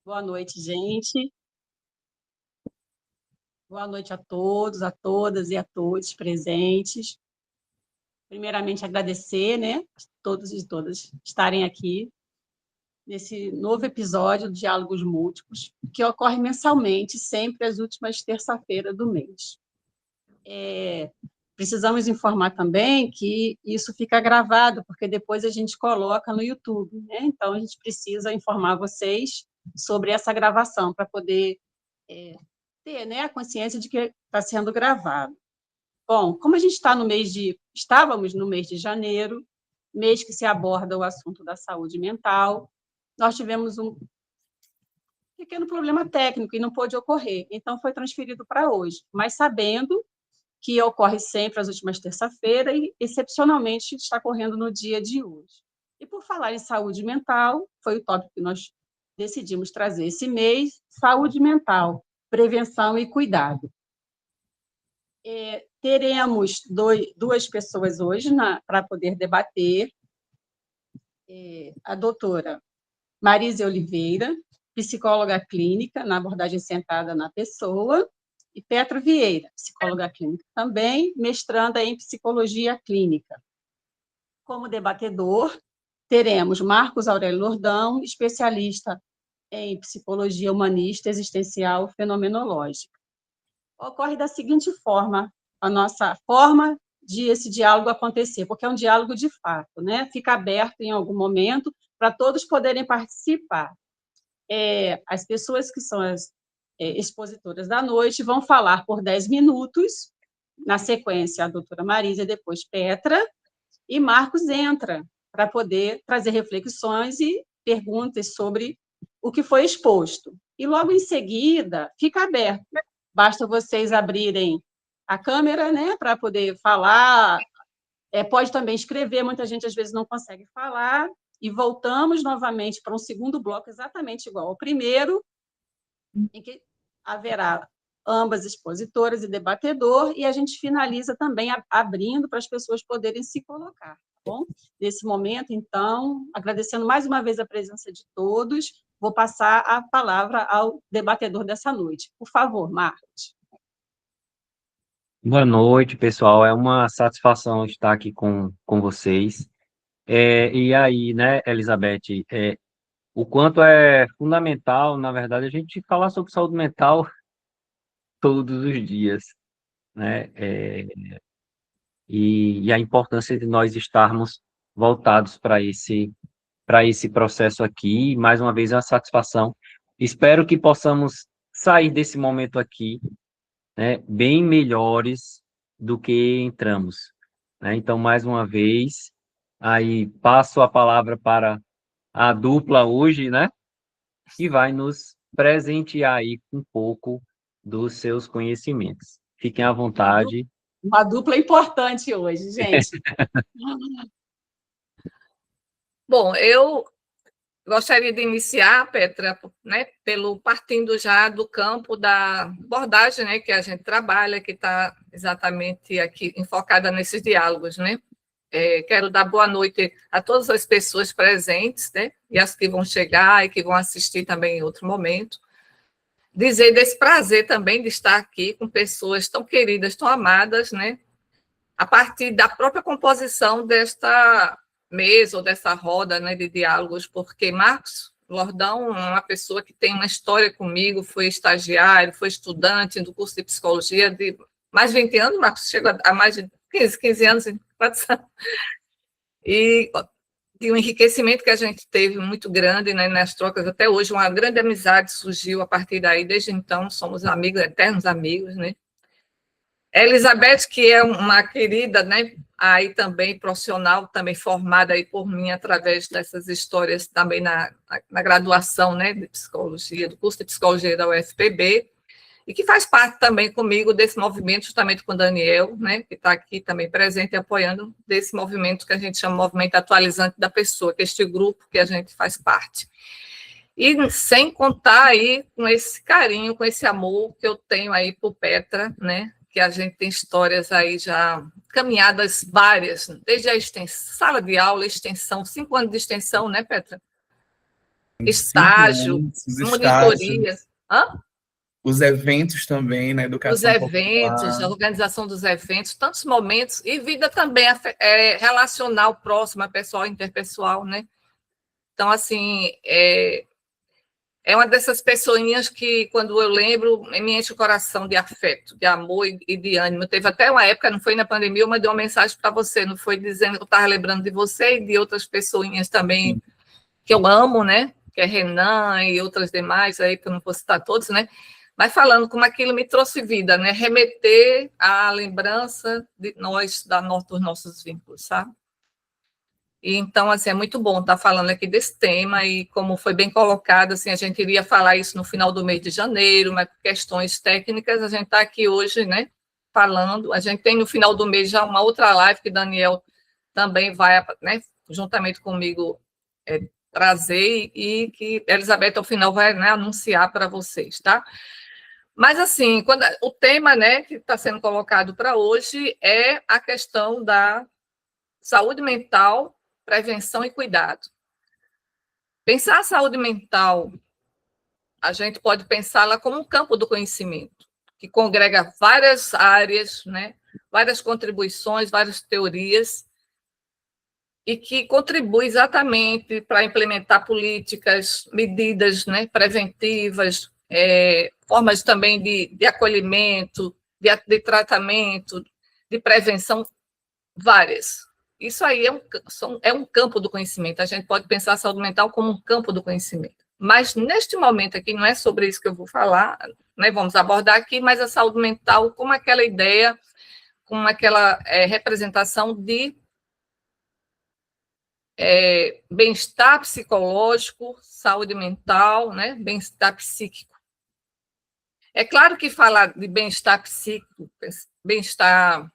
Boa noite, gente. Boa noite a todos, a todas e a todos presentes. Primeiramente, agradecer, né, a todos e todas estarem aqui nesse novo episódio do Diálogos Múltiplos, que ocorre mensalmente, sempre às últimas terça-feiras do mês. Precisamos informar também que isso fica gravado, porque depois a gente coloca no YouTube, né? Então, a gente precisa informar vocês sobre essa gravação, para poder ter, né, a consciência de que está sendo gravado. Bom, como a gente estávamos no mês de janeiro, mês que se aborda o assunto da saúde mental, nós tivemos um pequeno problema técnico e não pôde ocorrer, então foi transferido para hoje, mas sabendo que ocorre sempre às últimas terça-feiras e, excepcionalmente, está ocorrendo no dia de hoje. E por falar em saúde mental, foi o tópico que nós decidimos trazer esse mês, saúde mental, prevenção e cuidado. Teremos duas pessoas hoje para poder debater. A doutora Marise Oliveira, psicóloga clínica, na abordagem centrada na pessoa, e Petra Vieira, psicóloga clínica também, mestranda em psicologia clínica. Como debatedor, teremos Marcos Aurélio Lordão, especialista em psicologia humanista, existencial, fenomenológica. Ocorre da seguinte forma, a nossa forma de esse diálogo acontecer, porque é um diálogo de fato, né? Fica aberto em algum momento para todos poderem participar. As pessoas que são as expositoras da noite vão falar por 10 minutos, na sequência a doutora Marisa, depois Petra, e Marcos entra para poder trazer reflexões e perguntas sobre o que foi exposto. E logo em seguida, fica aberto. Basta vocês abrirem a câmera, né, para poder falar. Pode também escrever, muita gente às vezes não consegue falar. E voltamos novamente para um segundo bloco, exatamente igual ao primeiro, em que haverá ambas expositoras e debatedor, e a gente finaliza também abrindo para as pessoas poderem se colocar. Tá bom? Nesse momento, então, agradecendo mais uma vez a presença de todos, vou passar a palavra ao debatedor dessa noite. Por favor, Marcos. Boa noite, pessoal. É uma satisfação estar aqui com vocês. E aí, né, Elizabeth, o quanto é fundamental, na verdade, a gente falar sobre saúde mental todos os dias, né? E a importância de nós estarmos voltados para esse processo aqui. Mais uma vez, é uma satisfação. Espero que possamos sair desse momento aqui, né, bem melhores do que entramos, né? Então, mais uma vez, aí passo a palavra para a dupla hoje, né, que vai nos presentear aí com um pouco dos seus conhecimentos. Fiquem à vontade. Uma dupla importante hoje, gente. Bom, eu gostaria de iniciar, Petra, né, partindo já do campo da abordagem, né, que a gente trabalha, que está exatamente aqui enfocada nesses diálogos, né? Quero dar boa noite a todas as pessoas presentes, né, e as que vão chegar e que vão assistir também em outro momento. Dizer desse prazer também de estar aqui com pessoas tão queridas, tão amadas, né, a partir da própria composição desta mesa ou dessa roda, né, de diálogos, porque Marcos Lordão é uma pessoa que tem uma história comigo, foi estagiário, foi estudante do curso de psicologia de mais de 20 anos, Marcos, chega a mais de 15 anos, e de um enriquecimento que a gente teve muito grande, né, nas trocas até hoje, uma grande amizade surgiu a partir daí, desde então somos amigos, eternos amigos, né? Elizabeth, que é uma querida, né, aí também profissional, também formada aí por mim através dessas histórias também na graduação, né, de psicologia, do curso de psicologia da UFPB, e que faz parte também comigo desse movimento, justamente com o Daniel, né, que está aqui também presente e apoiando desse movimento que a gente chama Movimento Atualizante da Pessoa, que é este grupo que a gente faz parte. E sem contar aí com esse carinho, com esse amor que eu tenho aí por Petra, né, que a gente tem histórias aí já caminhadas várias, desde a extensão, sala de aula, extensão, 5 anos de extensão, né, Petra? estágio, os monitoria. estágios, os eventos também na educação os eventos, popular. a organização dos eventos, tantos momentos, e vida também relacional, próxima, pessoal, interpessoal, né? Então, assim, é uma dessas pessoinhas que, quando eu lembro, me enche o coração de afeto, de amor e de ânimo. Teve até uma época, não foi na pandemia, eu mandei uma mensagem para você, não foi dizendo que eu estava lembrando de você e de outras pessoinhas também que eu amo, né? Que é Renan e outras demais aí, que eu não vou citar todos, né? Mas falando como aquilo me trouxe vida, né? Remeter à lembrança de nós, dos nossos vínculos, sabe? E, então, assim, é muito bom estar falando aqui desse tema e, como foi bem colocado, assim, a gente iria falar isso no final do mês de janeiro, mas por questões técnicas, a gente está aqui hoje, né, falando. A gente tem no final do mês já uma outra live que Daniel também vai, né, juntamente comigo, trazer e que Elizabeth, ao final, vai, né, anunciar para vocês, tá? Mas, assim, o tema, né, que está sendo colocado para hoje é a questão da saúde mental, prevenção e cuidado. Pensar a saúde mental, a gente pode pensá-la como um campo do conhecimento, que congrega várias áreas, né, várias contribuições, várias teorias, e que contribui exatamente para implementar políticas, medidas, né, preventivas, formas também de acolhimento, de tratamento, de prevenção, várias. Isso aí é um campo do conhecimento. A gente pode pensar a saúde mental como um campo do conhecimento. Mas, neste momento aqui, não é sobre isso que eu vou falar, né? Vamos abordar aqui, mas a saúde mental como aquela ideia, como aquela representação de bem-estar psicológico, saúde mental, né? Bem-estar psíquico. É claro que falar de bem-estar psíquico, bem-estar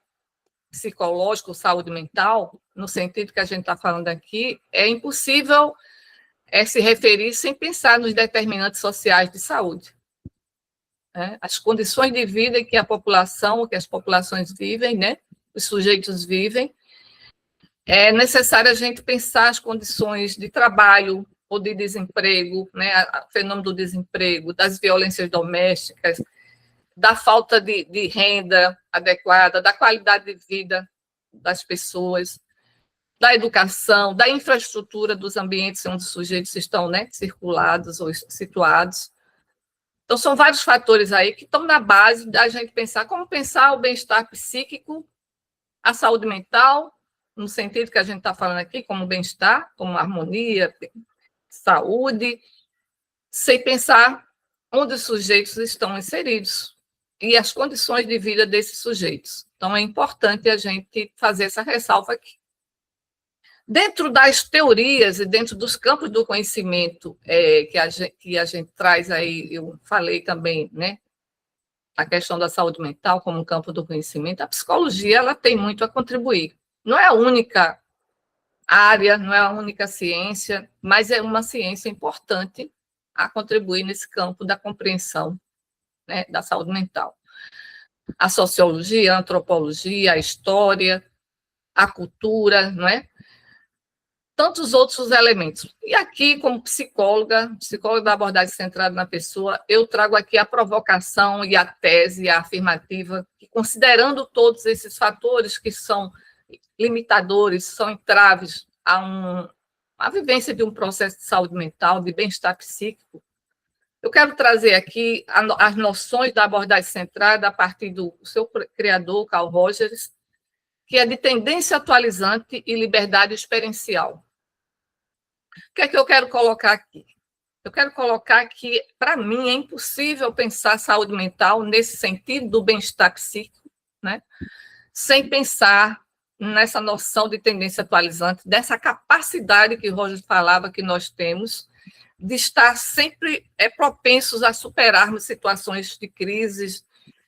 psicológico, saúde mental, no sentido que a gente está falando aqui, é impossível se referir sem pensar nos determinantes sociais de saúde. As condições de vida que a população, que as populações vivem, né, os sujeitos vivem, é necessário a gente pensar as condições de trabalho ou de desemprego, né, o fenômeno do desemprego, das violências domésticas, da falta de renda adequada, da qualidade de vida das pessoas, da educação, da infraestrutura dos ambientes onde os sujeitos estão, né, circulados ou situados. Então, são vários fatores aí que estão na base da gente pensar como pensar o bem-estar psíquico, a saúde mental, no sentido que a gente está falando aqui, como bem-estar, como harmonia, saúde, sem pensar onde os sujeitos estão inseridos e as condições de vida desses sujeitos. Então, é importante a gente fazer essa ressalva aqui. Dentro das teorias e dentro dos campos do conhecimento que a gente traz aí, eu falei também, né, a questão da saúde mental como um campo do conhecimento, a psicologia ela tem muito a contribuir. Não é a única área, não é a única ciência, mas é uma ciência importante a contribuir nesse campo da compreensão, né, da saúde mental. A sociologia, a antropologia, a história, a cultura, não é? Tantos outros elementos. E aqui, como psicóloga da abordagem centrada na pessoa, eu trago aqui a provocação e a tese, a afirmativa, que, considerando todos esses fatores que são limitadores, são entraves à vivência de um processo de saúde mental, de bem-estar psíquico, eu quero trazer aqui as noções da abordagem centrada a partir do seu criador, Carl Rogers, que é de tendência atualizante e liberdade experiencial. O que é que eu quero colocar aqui? Eu quero colocar que, para mim, é impossível pensar saúde mental nesse sentido do bem-estar psíquico, né? Sem pensar nessa noção de tendência atualizante, dessa capacidade que Rogers falava que nós temos de estar sempre propensos a superarmos situações de crises,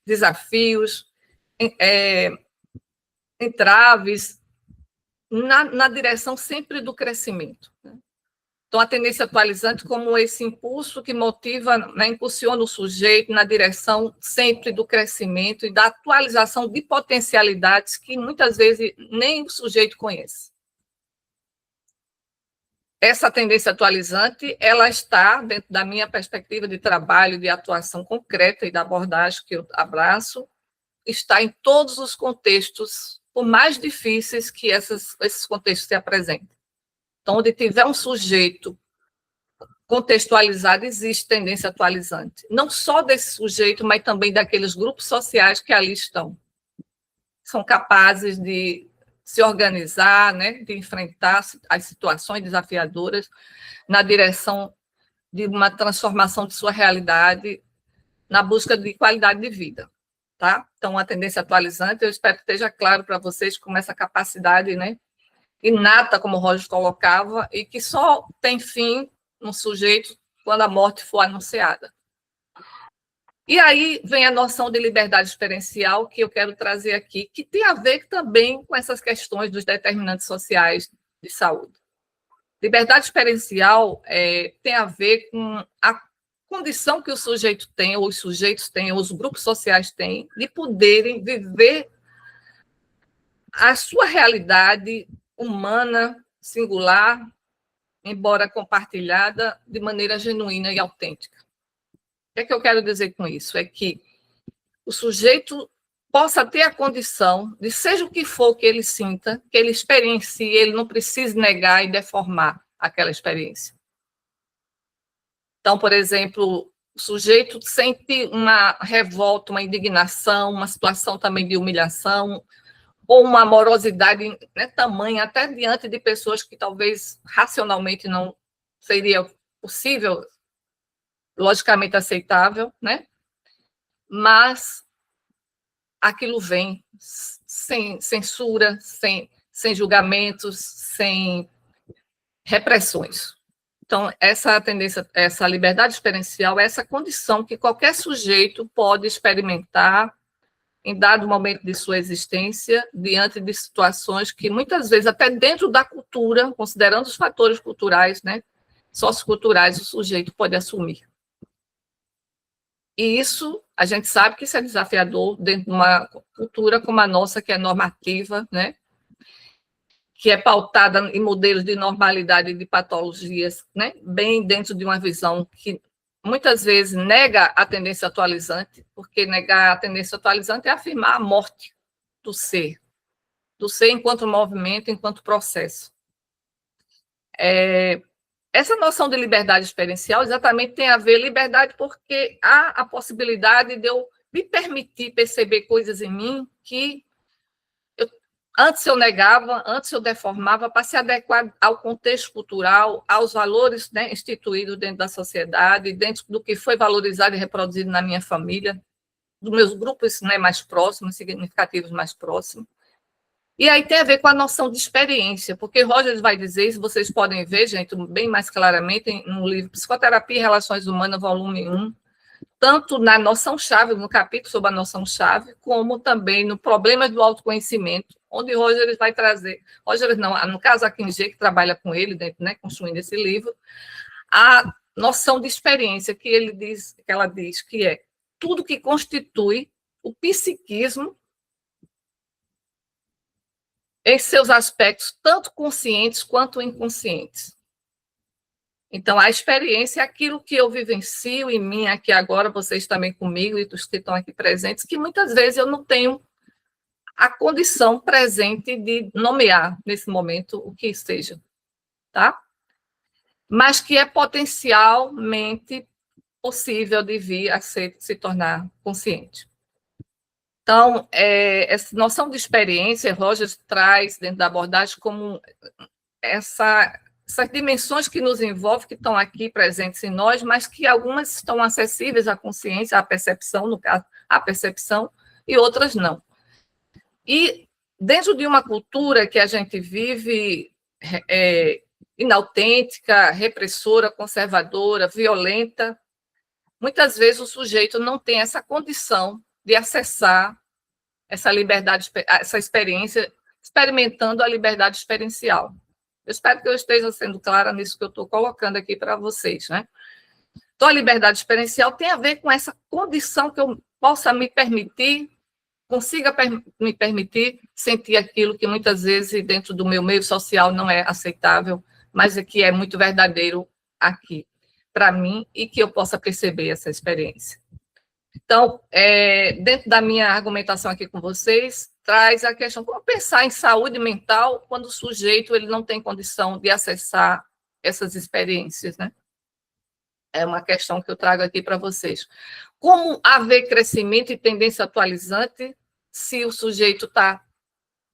desafios, entraves, na direção sempre do crescimento. Então, a tendência atualizante como esse impulso que motiva, né, impulsiona o sujeito na direção sempre do crescimento e da atualização de potencialidades que muitas vezes nem o sujeito conhece. essa tendência atualizante, ela está, dentro da minha perspectiva de trabalho, de atuação concreta e da abordagem que eu abraço, está em todos os contextos, por mais difíceis que esses contextos se apresentem. Então, onde tiver um sujeito contextualizado, existe tendência atualizante. Não só desse sujeito, mas também daqueles grupos sociais que ali estão. São capazes de se organizar, né, de enfrentar as situações desafiadoras na direção de uma transformação de sua realidade, na busca de qualidade de vida. Tá? Então, a tendência atualizante, eu espero que esteja claro para vocês como essa capacidade, né, inata, como o Roger colocava, e que só tem fim no sujeito quando a morte for anunciada. E aí vem a noção de liberdade experiencial que eu quero trazer aqui, que tem a ver também com essas questões dos determinantes sociais de saúde. Liberdade experiencial tem a ver com a condição que o sujeito tem, ou os sujeitos têm, ou os grupos sociais têm, de poderem viver a sua realidade humana, singular, embora compartilhada, de maneira genuína e autêntica. O que é que eu quero dizer com isso? É que o sujeito possa ter a condição de, seja o que for que ele sinta, que ele experiencie, ele não precise negar e deformar aquela experiência. Então, por exemplo, o sujeito sente uma revolta, uma indignação, uma situação também de humilhação, ou uma amorosidade, né, tamanha, até diante de pessoas que talvez racionalmente não seria possível, logicamente aceitável, né? Mas aquilo vem sem censura, sem julgamentos, sem repressões. Então, essa tendência, essa liberdade experiencial é essa condição que qualquer sujeito pode experimentar em dado momento de sua existência, diante de situações que, muitas vezes, até dentro da cultura, considerando os fatores culturais, né, socioculturais, o sujeito pode assumir. E isso, a gente sabe que isso é desafiador dentro de uma cultura como a nossa, que é normativa, né, que é pautada em modelos de normalidade e de patologias, né, bem dentro de uma visão que muitas vezes nega a tendência atualizante, porque negar a tendência atualizante é afirmar a morte do ser enquanto movimento, enquanto processo. Essa noção de liberdade experiencial exatamente tem a ver liberdade porque há a possibilidade de eu me permitir perceber coisas em mim que antes eu negava, antes eu deformava, para se adequar ao contexto cultural, aos valores, né, instituídos dentro da sociedade, dentro do que foi valorizado e reproduzido na minha família, dos meus grupos, né, mais próximos, significativos mais próximos. E aí tem a ver com a noção de experiência, porque Rogers vai dizer, isso vocês podem ver, gente, bem mais claramente no livro Psicoterapia e Relações Humanas, volume 1, tanto na noção-chave, no capítulo sobre a noção-chave, como também no Problemas do Autoconhecimento, onde Rogers vai trazer, Rogers não, no caso a Kim G, que trabalha com ele, dentro, né, construindo esse livro, a noção de experiência que ela diz que é tudo que constitui o psiquismo em seus aspectos tanto conscientes quanto inconscientes. Então, a experiência é aquilo que eu vivencio em mim aqui agora, vocês também comigo e os que estão aqui presentes, que muitas vezes eu não tenho a condição presente de nomear nesse momento o que seja, tá? Mas que é potencialmente possível de vir a se tornar consciente. Então, essa noção de experiência, Rogers traz dentro da abordagem como essas dimensões que nos envolvem, que estão aqui presentes em nós, mas que algumas estão acessíveis à consciência, à percepção, no caso, à percepção, e outras não. E dentro de uma cultura que a gente vive inautêntica, repressora, conservadora, violenta, muitas vezes o sujeito não tem essa condição de acessar essa liberdade, essa experiência, experimentando a liberdade experiencial. Eu espero que eu esteja sendo clara nisso que eu estou colocando aqui para vocês, né? Então, a liberdade experiencial tem a ver com essa condição que eu possa me permitir, consiga me permitir sentir aquilo que muitas vezes dentro do meu meio social não é aceitável, mas que é muito verdadeiro aqui para mim e que eu possa perceber essa experiência. Então, dentro da minha argumentação aqui com vocês, traz a questão como pensar em saúde mental quando o sujeito ele não tem condição de acessar essas experiências, né? É uma questão que eu trago aqui para vocês. Como haver crescimento e tendência atualizante se o sujeito está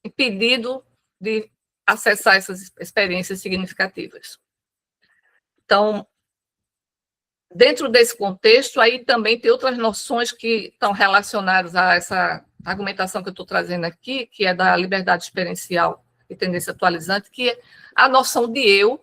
impedido de acessar essas experiências significativas? Então, dentro desse contexto, aí também tem outras noções que estão relacionadas a essa argumentação que eu estou trazendo aqui, que é da liberdade experiencial e tendência atualizante, que é a noção de eu,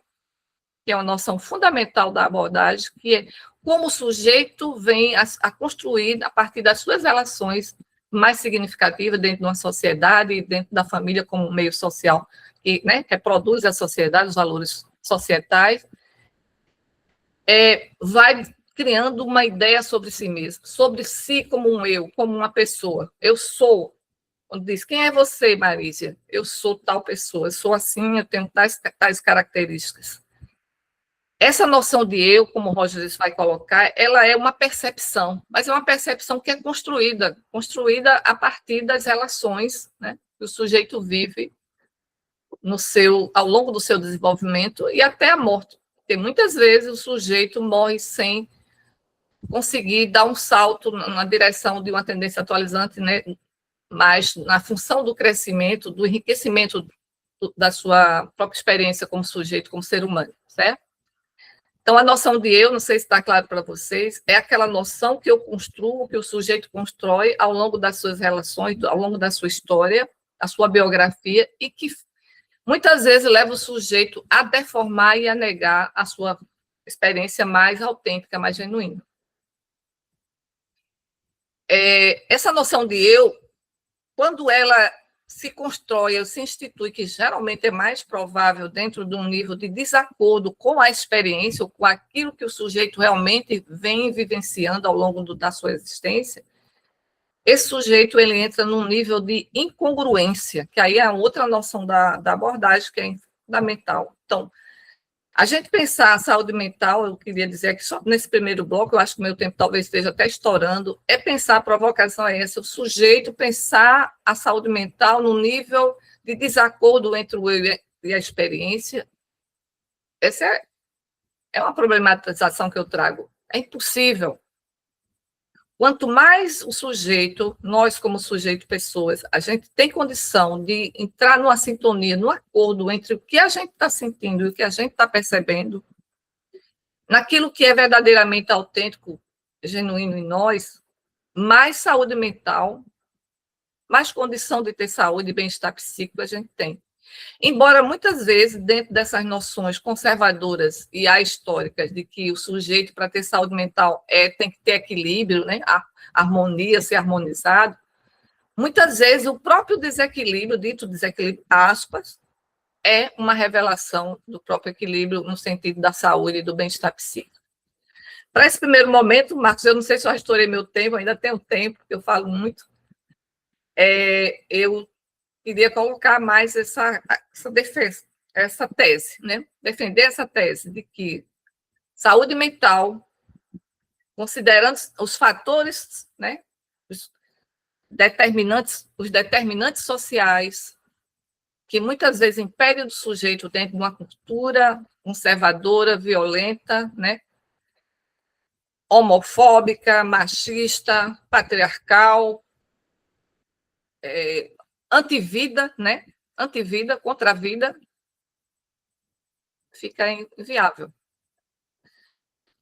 que é uma noção fundamental da abordagem, que é como o sujeito vem a construir, a partir das suas relações mais significativas dentro de uma sociedade, dentro da família como meio social, que, né, reproduz a sociedade, os valores societais, vai criando uma ideia sobre si mesmo, sobre si como um eu, como uma pessoa. Eu sou, quando diz, quem é você, Marísia? Eu sou tal pessoa, eu sou assim, eu tenho tais características. Essa noção de eu, como o Rogers vai colocar, ela é uma percepção, mas é uma percepção que é construída a partir das relações, né, que o sujeito vive ao longo do seu desenvolvimento e até a morte. Porque muitas vezes o sujeito morre sem conseguir dar um salto na direção de uma tendência atualizante, né, mas na função do crescimento, do enriquecimento da sua própria experiência como sujeito, como ser humano, certo? Então, a noção de eu, não sei se está claro para vocês, é aquela noção que eu construo, que o sujeito constrói ao longo das suas relações, ao longo da sua história, a sua biografia, e que muitas vezes leva o sujeito a deformar e a negar a sua experiência mais autêntica, mais genuína. Essa noção de eu, quando ela se constrói ou se institui, que geralmente é mais provável dentro de um nível de desacordo com a experiência ou com aquilo que o sujeito realmente vem vivenciando ao longo da sua existência, esse sujeito ele entra num nível de incongruência, que aí é outra noção da abordagem que é fundamental. Então, a gente pensar a saúde mental, eu queria dizer que só nesse primeiro bloco, eu acho que o meu tempo talvez esteja até estourando, é pensar, a provocação é essa, o sujeito pensar a saúde mental no nível de desacordo entre o eu e a experiência. Essa é uma problematização que eu trago. É impossível. Quanto mais o sujeito, nós como sujeito, pessoas, a gente tem condição de entrar numa sintonia, num acordo entre o que a gente está sentindo e o que a gente está percebendo, naquilo que é verdadeiramente autêntico, genuíno em nós, mais saúde mental, mais condição de ter saúde e bem-estar psíquico a gente tem. Embora muitas vezes, dentro dessas noções conservadoras e ahistóricas de que o sujeito, para ter saúde mental, tem que ter equilíbrio, né? A harmonia, ser harmonizado, muitas vezes o próprio desequilíbrio, dito desequilíbrio, aspas, é uma revelação do próprio equilíbrio no sentido da saúde e do bem-estar psíquico. Para esse primeiro momento, Marcos, eu não sei se eu já estourei meu tempo, ainda tenho tempo, porque eu falo muito, eu queria colocar mais essa defesa, essa tese, né? Defender essa tese de que saúde mental, considerando os fatores, né? Os determinantes sociais, que muitas vezes impedem do sujeito dentro de uma cultura conservadora, violenta, né? Homofóbica, machista, patriarcal, antivida, né? Antivida, contra a vida, fica inviável.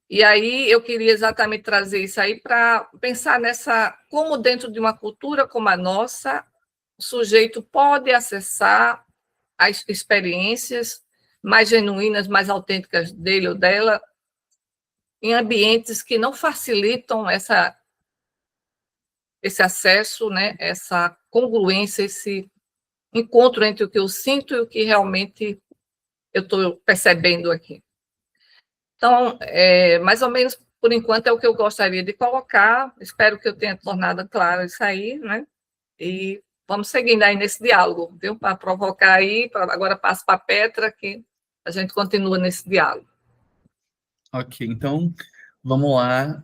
E aí eu queria exatamente trazer isso aí para pensar como dentro de uma cultura como a nossa, o sujeito pode acessar as experiências mais genuínas, mais autênticas dele ou dela, em ambientes que não facilitam esse acesso, né? Essa congruência, esse encontro entre o que eu sinto e o que realmente eu estou percebendo aqui. Então, mais ou menos, por enquanto, é o que eu gostaria de colocar. Espero que eu tenha tornado claro isso aí, né? E vamos seguindo aí nesse diálogo, viu? Para provocar aí, agora passo para a Petra, que a gente continua nesse diálogo. Ok, então vamos lá.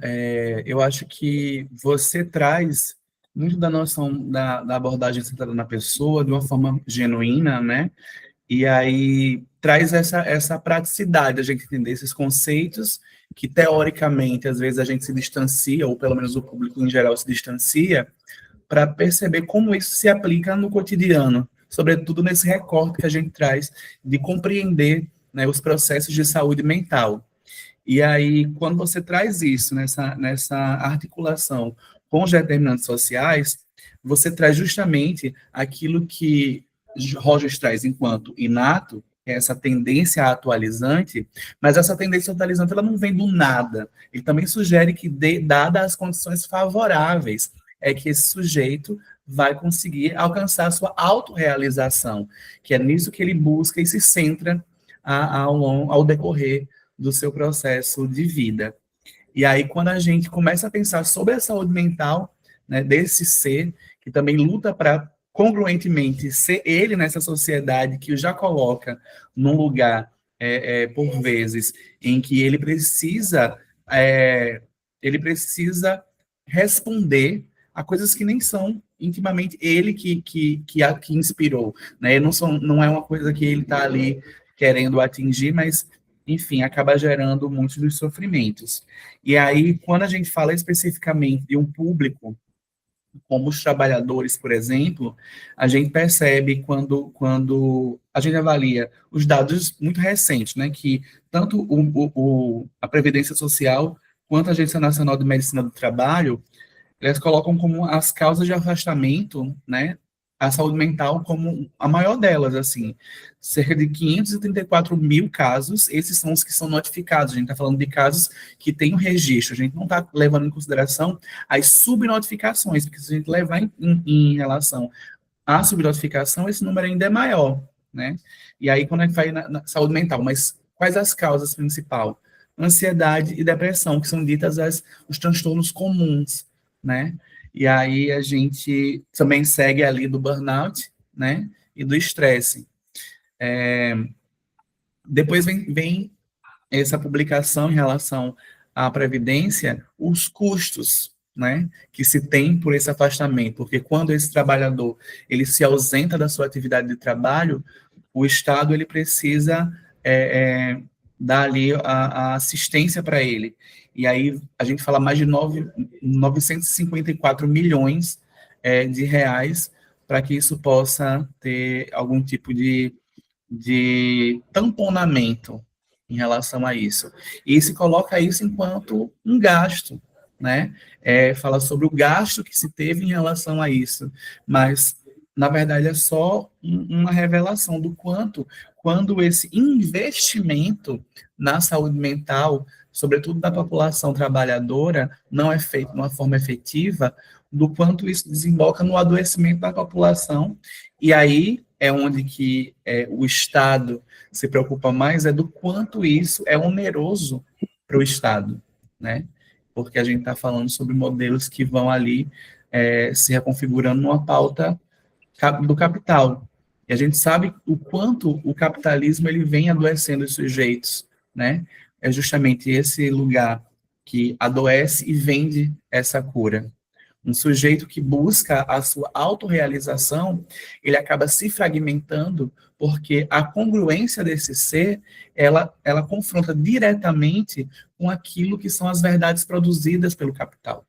Eu acho que você traz muito da noção da abordagem centrada na pessoa de uma forma genuína, né? E aí traz essa praticidade, a gente entender esses conceitos que, teoricamente, às vezes a gente se distancia, ou pelo menos o público em geral se distancia, para perceber como isso se aplica no cotidiano, sobretudo nesse recorte que a gente traz de compreender, né, os processos de saúde mental. E aí, quando você traz isso nessa articulação com os determinantes sociais, você traz justamente aquilo que Rogers traz enquanto inato, que é essa tendência atualizante, mas essa tendência atualizante ela não vem do nada. Ele também sugere que, dadas as condições favoráveis, é que esse sujeito vai conseguir alcançar a sua autorrealização, que é nisso que ele busca e se centra ao decorrer do seu processo de vida. E aí, quando a gente começa a pensar sobre a saúde mental, né, desse ser, que também luta para, congruentemente, ser ele nessa sociedade que o já coloca num lugar, por vezes, em que ele precisa responder a coisas que nem são intimamente ele que inspirou, né? Não é uma coisa que ele está ali querendo atingir, mas enfim, acaba gerando muitos dos sofrimentos. E aí, quando a gente fala especificamente de um público, como os trabalhadores, por exemplo, a gente percebe quando a gente avalia os dados muito recentes, né, que tanto a Previdência Social quanto a Agência Nacional de Medicina do Trabalho, elas colocam como as causas de afastamento, né, a saúde mental como a maior delas, assim, cerca de 534 mil casos, esses são os que são notificados, a gente está falando de casos que têm um registro, a gente não está levando em consideração as subnotificações, porque se a gente levar em relação à subnotificação, esse número ainda é maior, né, e aí quando a gente vai na saúde mental, mas quais as causas principais? Ansiedade e depressão, que são ditas os transtornos comuns, né, e aí a gente também segue ali do burnout, né, e do estresse. Depois vem essa publicação em relação à previdência, os custos, né, que se tem por esse afastamento, porque quando esse trabalhador ele se ausenta da sua atividade de trabalho, o Estado ele precisa dar ali a assistência para ele. E aí a gente fala mais de 954 milhões de reais para que isso possa ter algum tipo de tamponamento em relação a isso. E se coloca isso enquanto um gasto, né? Fala sobre o gasto que se teve em relação a isso, mas, na verdade, é só uma revelação do quanto, quando esse investimento na saúde mental, sobretudo da população trabalhadora, não é feito de uma forma efetiva, do quanto isso desemboca no adoecimento da população, e aí é onde que o Estado se preocupa mais, é do quanto isso é oneroso para o Estado, né? Porque a gente está falando sobre modelos que vão ali se reconfigurando numa pauta do capital. E a gente sabe o quanto o capitalismo ele vem adoecendo os sujeitos, né? É justamente esse lugar que adoece e vende essa cura. Um sujeito que busca a sua autorrealização, ele acaba se fragmentando porque a congruência desse ser, ela confronta diretamente com aquilo que são as verdades produzidas pelo capital,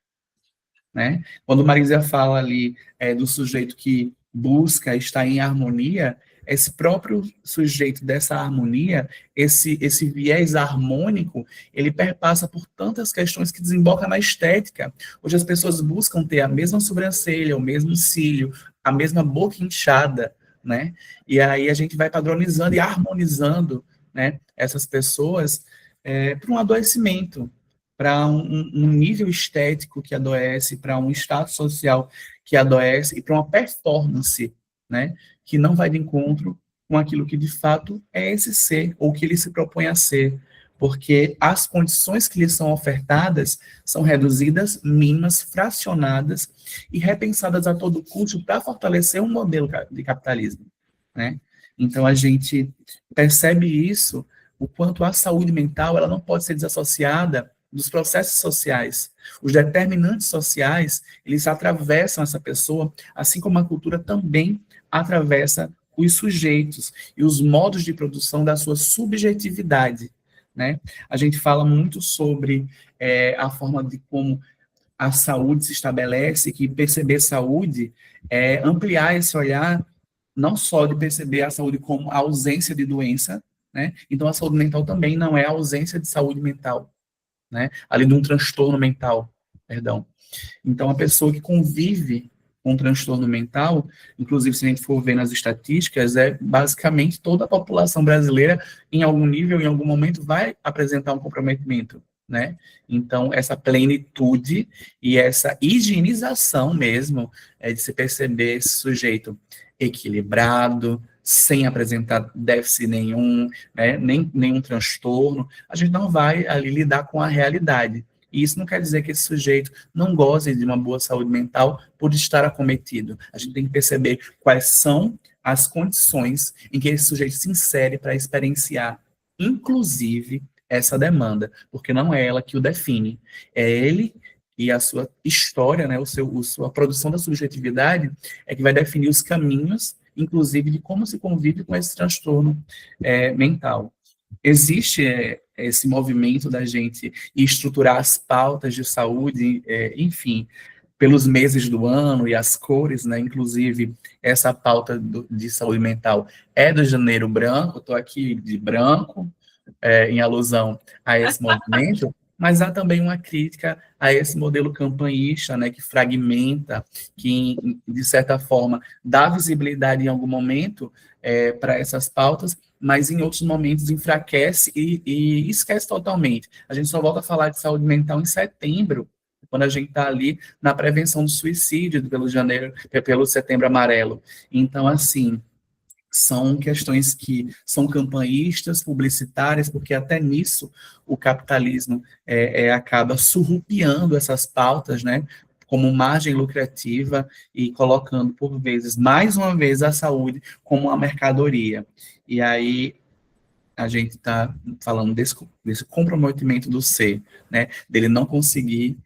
né? Quando Marisa fala ali do sujeito que busca estar em harmonia, esse próprio sujeito dessa harmonia, esse viés harmônico, ele perpassa por tantas questões que desembocam na estética. Hoje as pessoas buscam ter a mesma sobrancelha, o mesmo cílio, a mesma boca inchada, né? E aí a gente vai padronizando e harmonizando, né, essas pessoas para um adoecimento, para um nível estético que adoece, para um status social que adoece e para uma performance, né, que não vai de encontro com aquilo que de fato é esse ser, ou que ele se propõe a ser, porque as condições que lhe são ofertadas são reduzidas, mínimas, fracionadas e repensadas a todo custo para fortalecer um modelo de capitalismo, né? Então, a gente percebe isso, o quanto a saúde mental ela não pode ser desassociada dos processos sociais. Os determinantes sociais, eles atravessam essa pessoa, assim como a cultura também atravessa os sujeitos e os modos de produção da sua subjetividade, né? A gente fala muito sobre a forma de como a saúde se estabelece, que perceber saúde é ampliar esse olhar, não só de perceber a saúde como a ausência de doença, né? Então, a saúde mental também não é a ausência de saúde mental, né? Ali de um transtorno mental, perdão. Então, a pessoa que convive com um transtorno mental, inclusive se a gente for ver nas estatísticas, é basicamente toda a população brasileira, em algum nível, em algum momento, vai apresentar um comprometimento, né? Então, essa plenitude e essa higienização mesmo de se perceber esse sujeito equilibrado, sem apresentar déficit nenhum, né, nem nenhum transtorno, a gente não vai ali lidar com a realidade. E isso não quer dizer que esse sujeito não goze de uma boa saúde mental por estar acometido. A gente tem que perceber quais são as condições em que esse sujeito se insere para experienciar, inclusive, essa demanda, porque não é ela que o define. É ele e a sua história, né, a produção da subjetividade é que vai definir os caminhos, inclusive, de como se convive com esse transtorno mental. Existe esse movimento da gente estruturar as pautas de saúde, enfim, pelos meses do ano e as cores, né? Inclusive, essa pauta de saúde mental é do Janeiro Branco, estou aqui de branco, em alusão a esse movimento, mas há também uma crítica a esse modelo campanhista, né, que fragmenta, que, de certa forma, dá visibilidade em algum momento para essas pautas, mas em outros momentos enfraquece e esquece totalmente. A gente só volta a falar de saúde mental em setembro, quando a gente está ali na prevenção do suicídio pelo Setembro Amarelo. Então, assim, são questões que são campanhistas, publicitárias, porque até nisso o capitalismo acaba surrupiando essas pautas, né, como margem lucrativa e colocando, por vezes, mais uma vez, a saúde como uma mercadoria. E aí a gente está falando desse comprometimento do ser, né, dele não conseguir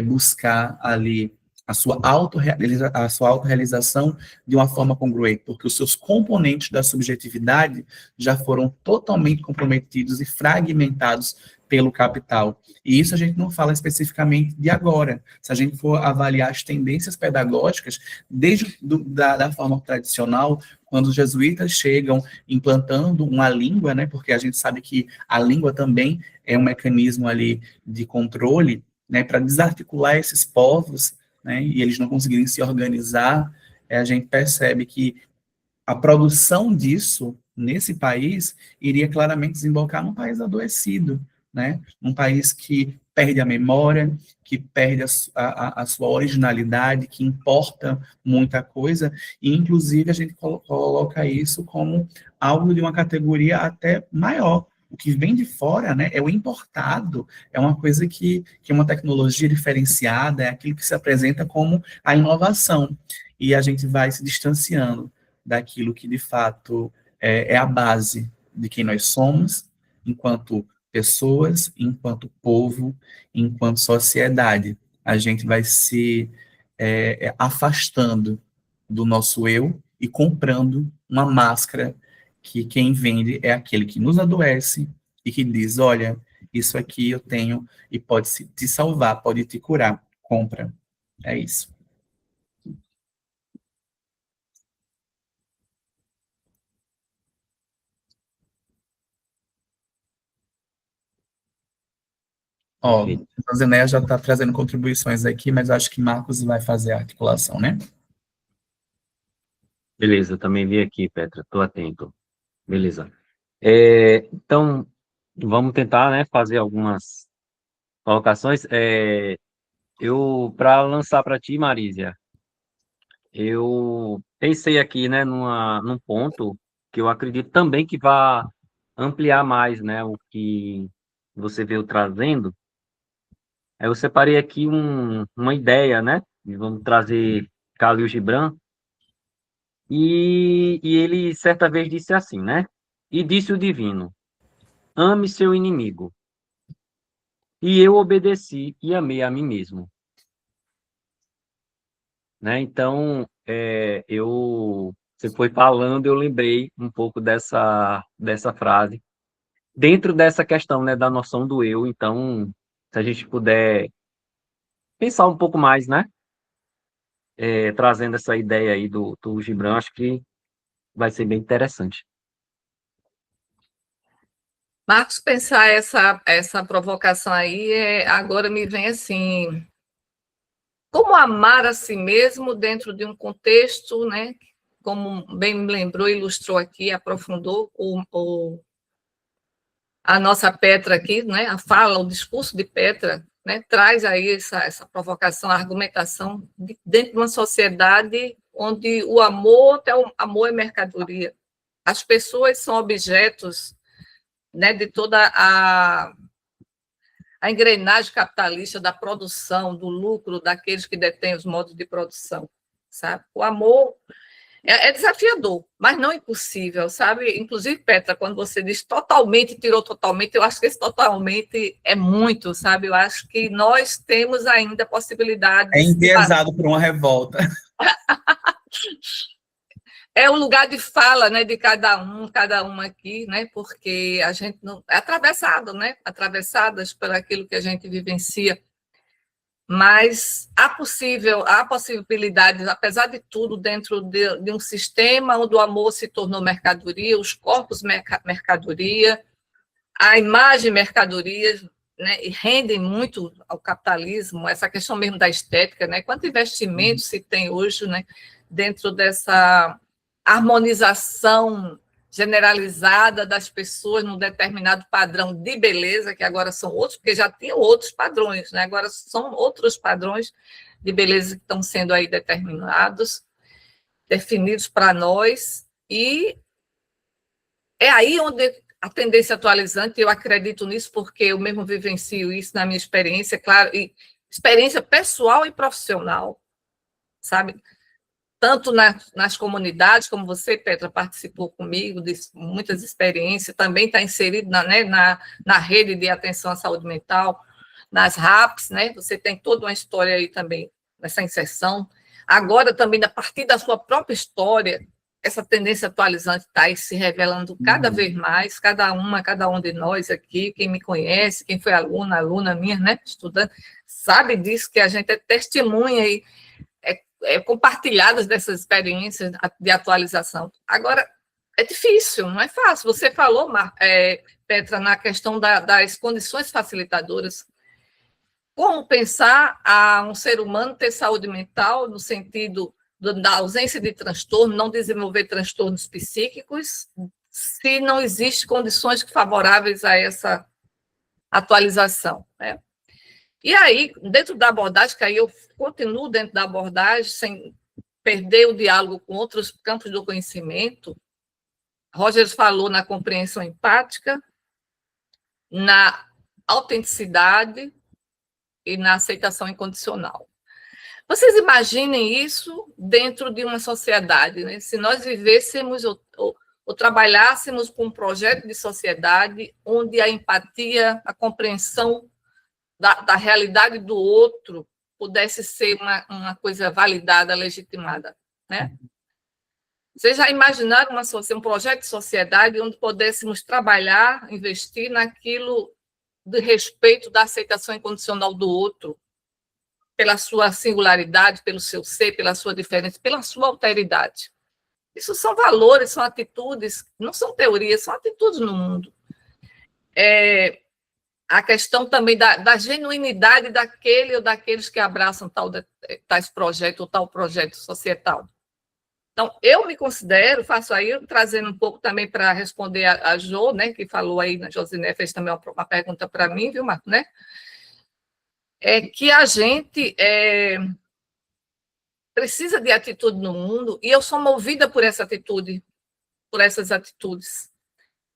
buscar ali a sua autorrealização de uma forma congruente, porque os seus componentes da subjetividade já foram totalmente comprometidos e fragmentados pelo capital. E isso a gente não fala especificamente de agora. Se a gente for avaliar as tendências pedagógicas, desde da forma tradicional, quando os jesuítas chegam implantando uma língua, né, porque a gente sabe que a língua também é um mecanismo ali de controle, né, para desarticular esses povos, né, e eles não conseguirem se organizar, a gente percebe que a produção disso nesse país iria claramente desembocar num país adoecido, né, um país que perde a memória, que perde a sua originalidade, que importa muita coisa, e inclusive a gente coloca isso como algo de uma categoria até maior. O que vem de fora, né, é o importado, é uma coisa que é uma tecnologia diferenciada, é aquilo que se apresenta como a inovação, e a gente vai se distanciando daquilo que, de fato, é a base de quem nós somos, enquanto pessoas, enquanto povo, enquanto sociedade. A gente vai se afastando do nosso eu e comprando uma máscara que quem vende é aquele que nos adoece e que diz, olha, isso aqui eu tenho e pode te salvar, pode te curar. Compra. É isso. Ó, a Zenéia já está trazendo contribuições aqui, mas acho que Marcos vai fazer a articulação, né? Beleza, também vi aqui, Petra, estou atento. Beleza. Então, vamos tentar, né, fazer algumas colocações. Para lançar para ti, Marísia, eu pensei aqui, né, num ponto que eu acredito também que vai ampliar mais, né, o que você veio trazendo. Eu separei aqui uma ideia, né, e vamos trazer Khalil Gibran, E ele certa vez disse assim, né? E disse o divino: ame seu inimigo. E eu obedeci e amei a mim mesmo, né? Então, você foi falando, eu lembrei um pouco dessa frase, dentro dessa questão, né, da noção do eu. Então, se a gente puder pensar um pouco mais, né, trazendo essa ideia aí do Gibran, acho que vai ser bem interessante. Marcos, pensar essa provocação aí, agora me vem assim, como amar a si mesmo dentro de um contexto, né? Como bem me lembrou, ilustrou aqui, aprofundou a nossa Petra aqui, né? A fala, o discurso de Petra, né? Traz aí essa provocação, a argumentação dentro de uma sociedade onde o amor, até o amor é mercadoria. As pessoas são objetos, né, de toda a engrenagem capitalista da produção, do lucro daqueles que detêm os modos de produção, sabe? O amor é desafiador, mas não impossível, sabe? Inclusive, Petra, quando você diz totalmente, tirou totalmente, eu acho que esse totalmente é muito, sabe? Eu acho que nós temos ainda possibilidades. É enviesado por uma revolta. É o lugar de fala, né, de cada uma aqui, né, porque a gente não é atravessado, né, atravessadas por aquilo que a gente vivencia, mas há possibilidades, apesar de tudo, dentro de um sistema onde o amor se tornou mercadoria, os corpos mercadoria, a imagem mercadoria, né, e rendem muito ao capitalismo, essa questão mesmo da estética, né, quanto investimento se tem hoje, né, dentro dessa harmonização generalizada das pessoas num determinado padrão de beleza, que agora são outros, porque já tinham outros padrões, né? Agora são outros padrões de beleza que estão sendo aí determinados, definidos para nós, e é aí onde a tendência atualizante, eu acredito nisso, porque eu mesmo vivencio isso na minha experiência, claro, e experiência pessoal e profissional, sabe? Tanto nas comunidades, como você, Petra, participou comigo de muitas experiências, também está inserido na rede de atenção à saúde mental, nas RAPs, né? Você tem toda uma história aí também nessa inserção. Agora, também, a partir da sua própria história, essa tendência atualizante está aí se revelando cada vez mais, cada um de nós aqui, quem me conhece, quem foi aluna minha, né, estudante, sabe disso, que a gente é testemunha aí, compartilhadas dessas experiências de atualização. Agora, é difícil, não é fácil. Você falou, Petra, na questão das condições facilitadoras. Como pensar a um ser humano ter saúde mental no sentido da ausência de transtorno, não desenvolver transtornos psíquicos, se não existem condições favoráveis a essa atualização, né? E aí, dentro da abordagem, que aí eu continuo dentro da abordagem, sem perder o diálogo com outros campos do conhecimento, Rogers falou na compreensão empática, na autenticidade e na aceitação incondicional. Vocês imaginem isso dentro de uma sociedade, né? Se nós vivêssemos ou trabalhássemos com um projeto de sociedade onde a empatia, a compreensão da realidade do outro pudesse ser uma coisa validada, legitimada, né? Vocês já imaginaram um projeto de sociedade onde pudéssemos trabalhar, investir naquilo de respeito, da aceitação incondicional do outro, pela sua singularidade, pelo seu ser, pela sua diferença, pela sua alteridade? Isso são valores, são atitudes, não são teorias, são atitudes no mundo. A questão também da genuinidade daquele ou daqueles que abraçam tais projetos ou tal projeto societal. Então, eu me considero, faço aí, trazendo um pouco também para responder a Jo, né, que falou aí, a Josiné fez também uma pergunta para mim, viu, Marco, né? Que a gente precisa de atitude no mundo, e eu sou movida por essa atitude, por essas atitudes.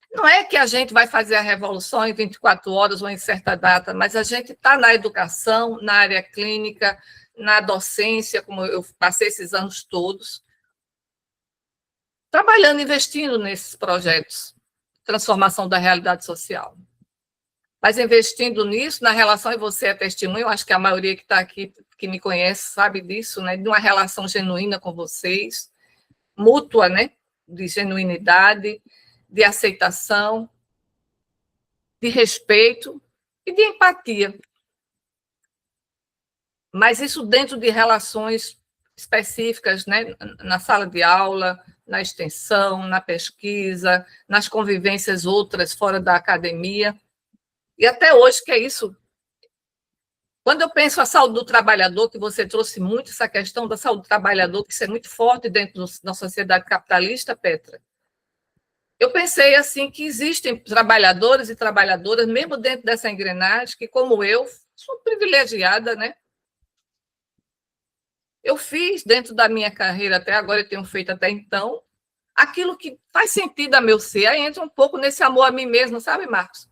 Não é que a gente vai fazer a revolução em 24 horas ou em certa data, mas a gente está na educação, na área clínica, na docência, como eu passei esses anos todos, trabalhando, investindo nesses projetos de transformação da realidade social. Mas investindo nisso, na relação, e você é testemunha, eu acho que a maioria que está aqui, que me conhece, sabe disso, né? De uma relação genuína com vocês, mútua, né? De genuinidade, de aceitação, de respeito e de empatia. Mas isso dentro de relações específicas, né? Na sala de aula, na extensão, na pesquisa, nas convivências outras fora da academia. E até hoje, que é isso. Quando eu penso a saúde do trabalhador, que você trouxe muito essa questão da saúde do trabalhador, que isso é muito forte dentro da sociedade capitalista, Petra, eu pensei assim que existem trabalhadores e trabalhadoras, mesmo dentro dessa engrenagem, que, como eu, sou privilegiada, né? Eu fiz, dentro da minha carreira até agora, eu tenho feito até então, aquilo que faz sentido a meu ser. Aí entra um pouco nesse amor a mim mesmo, sabe, Marcos?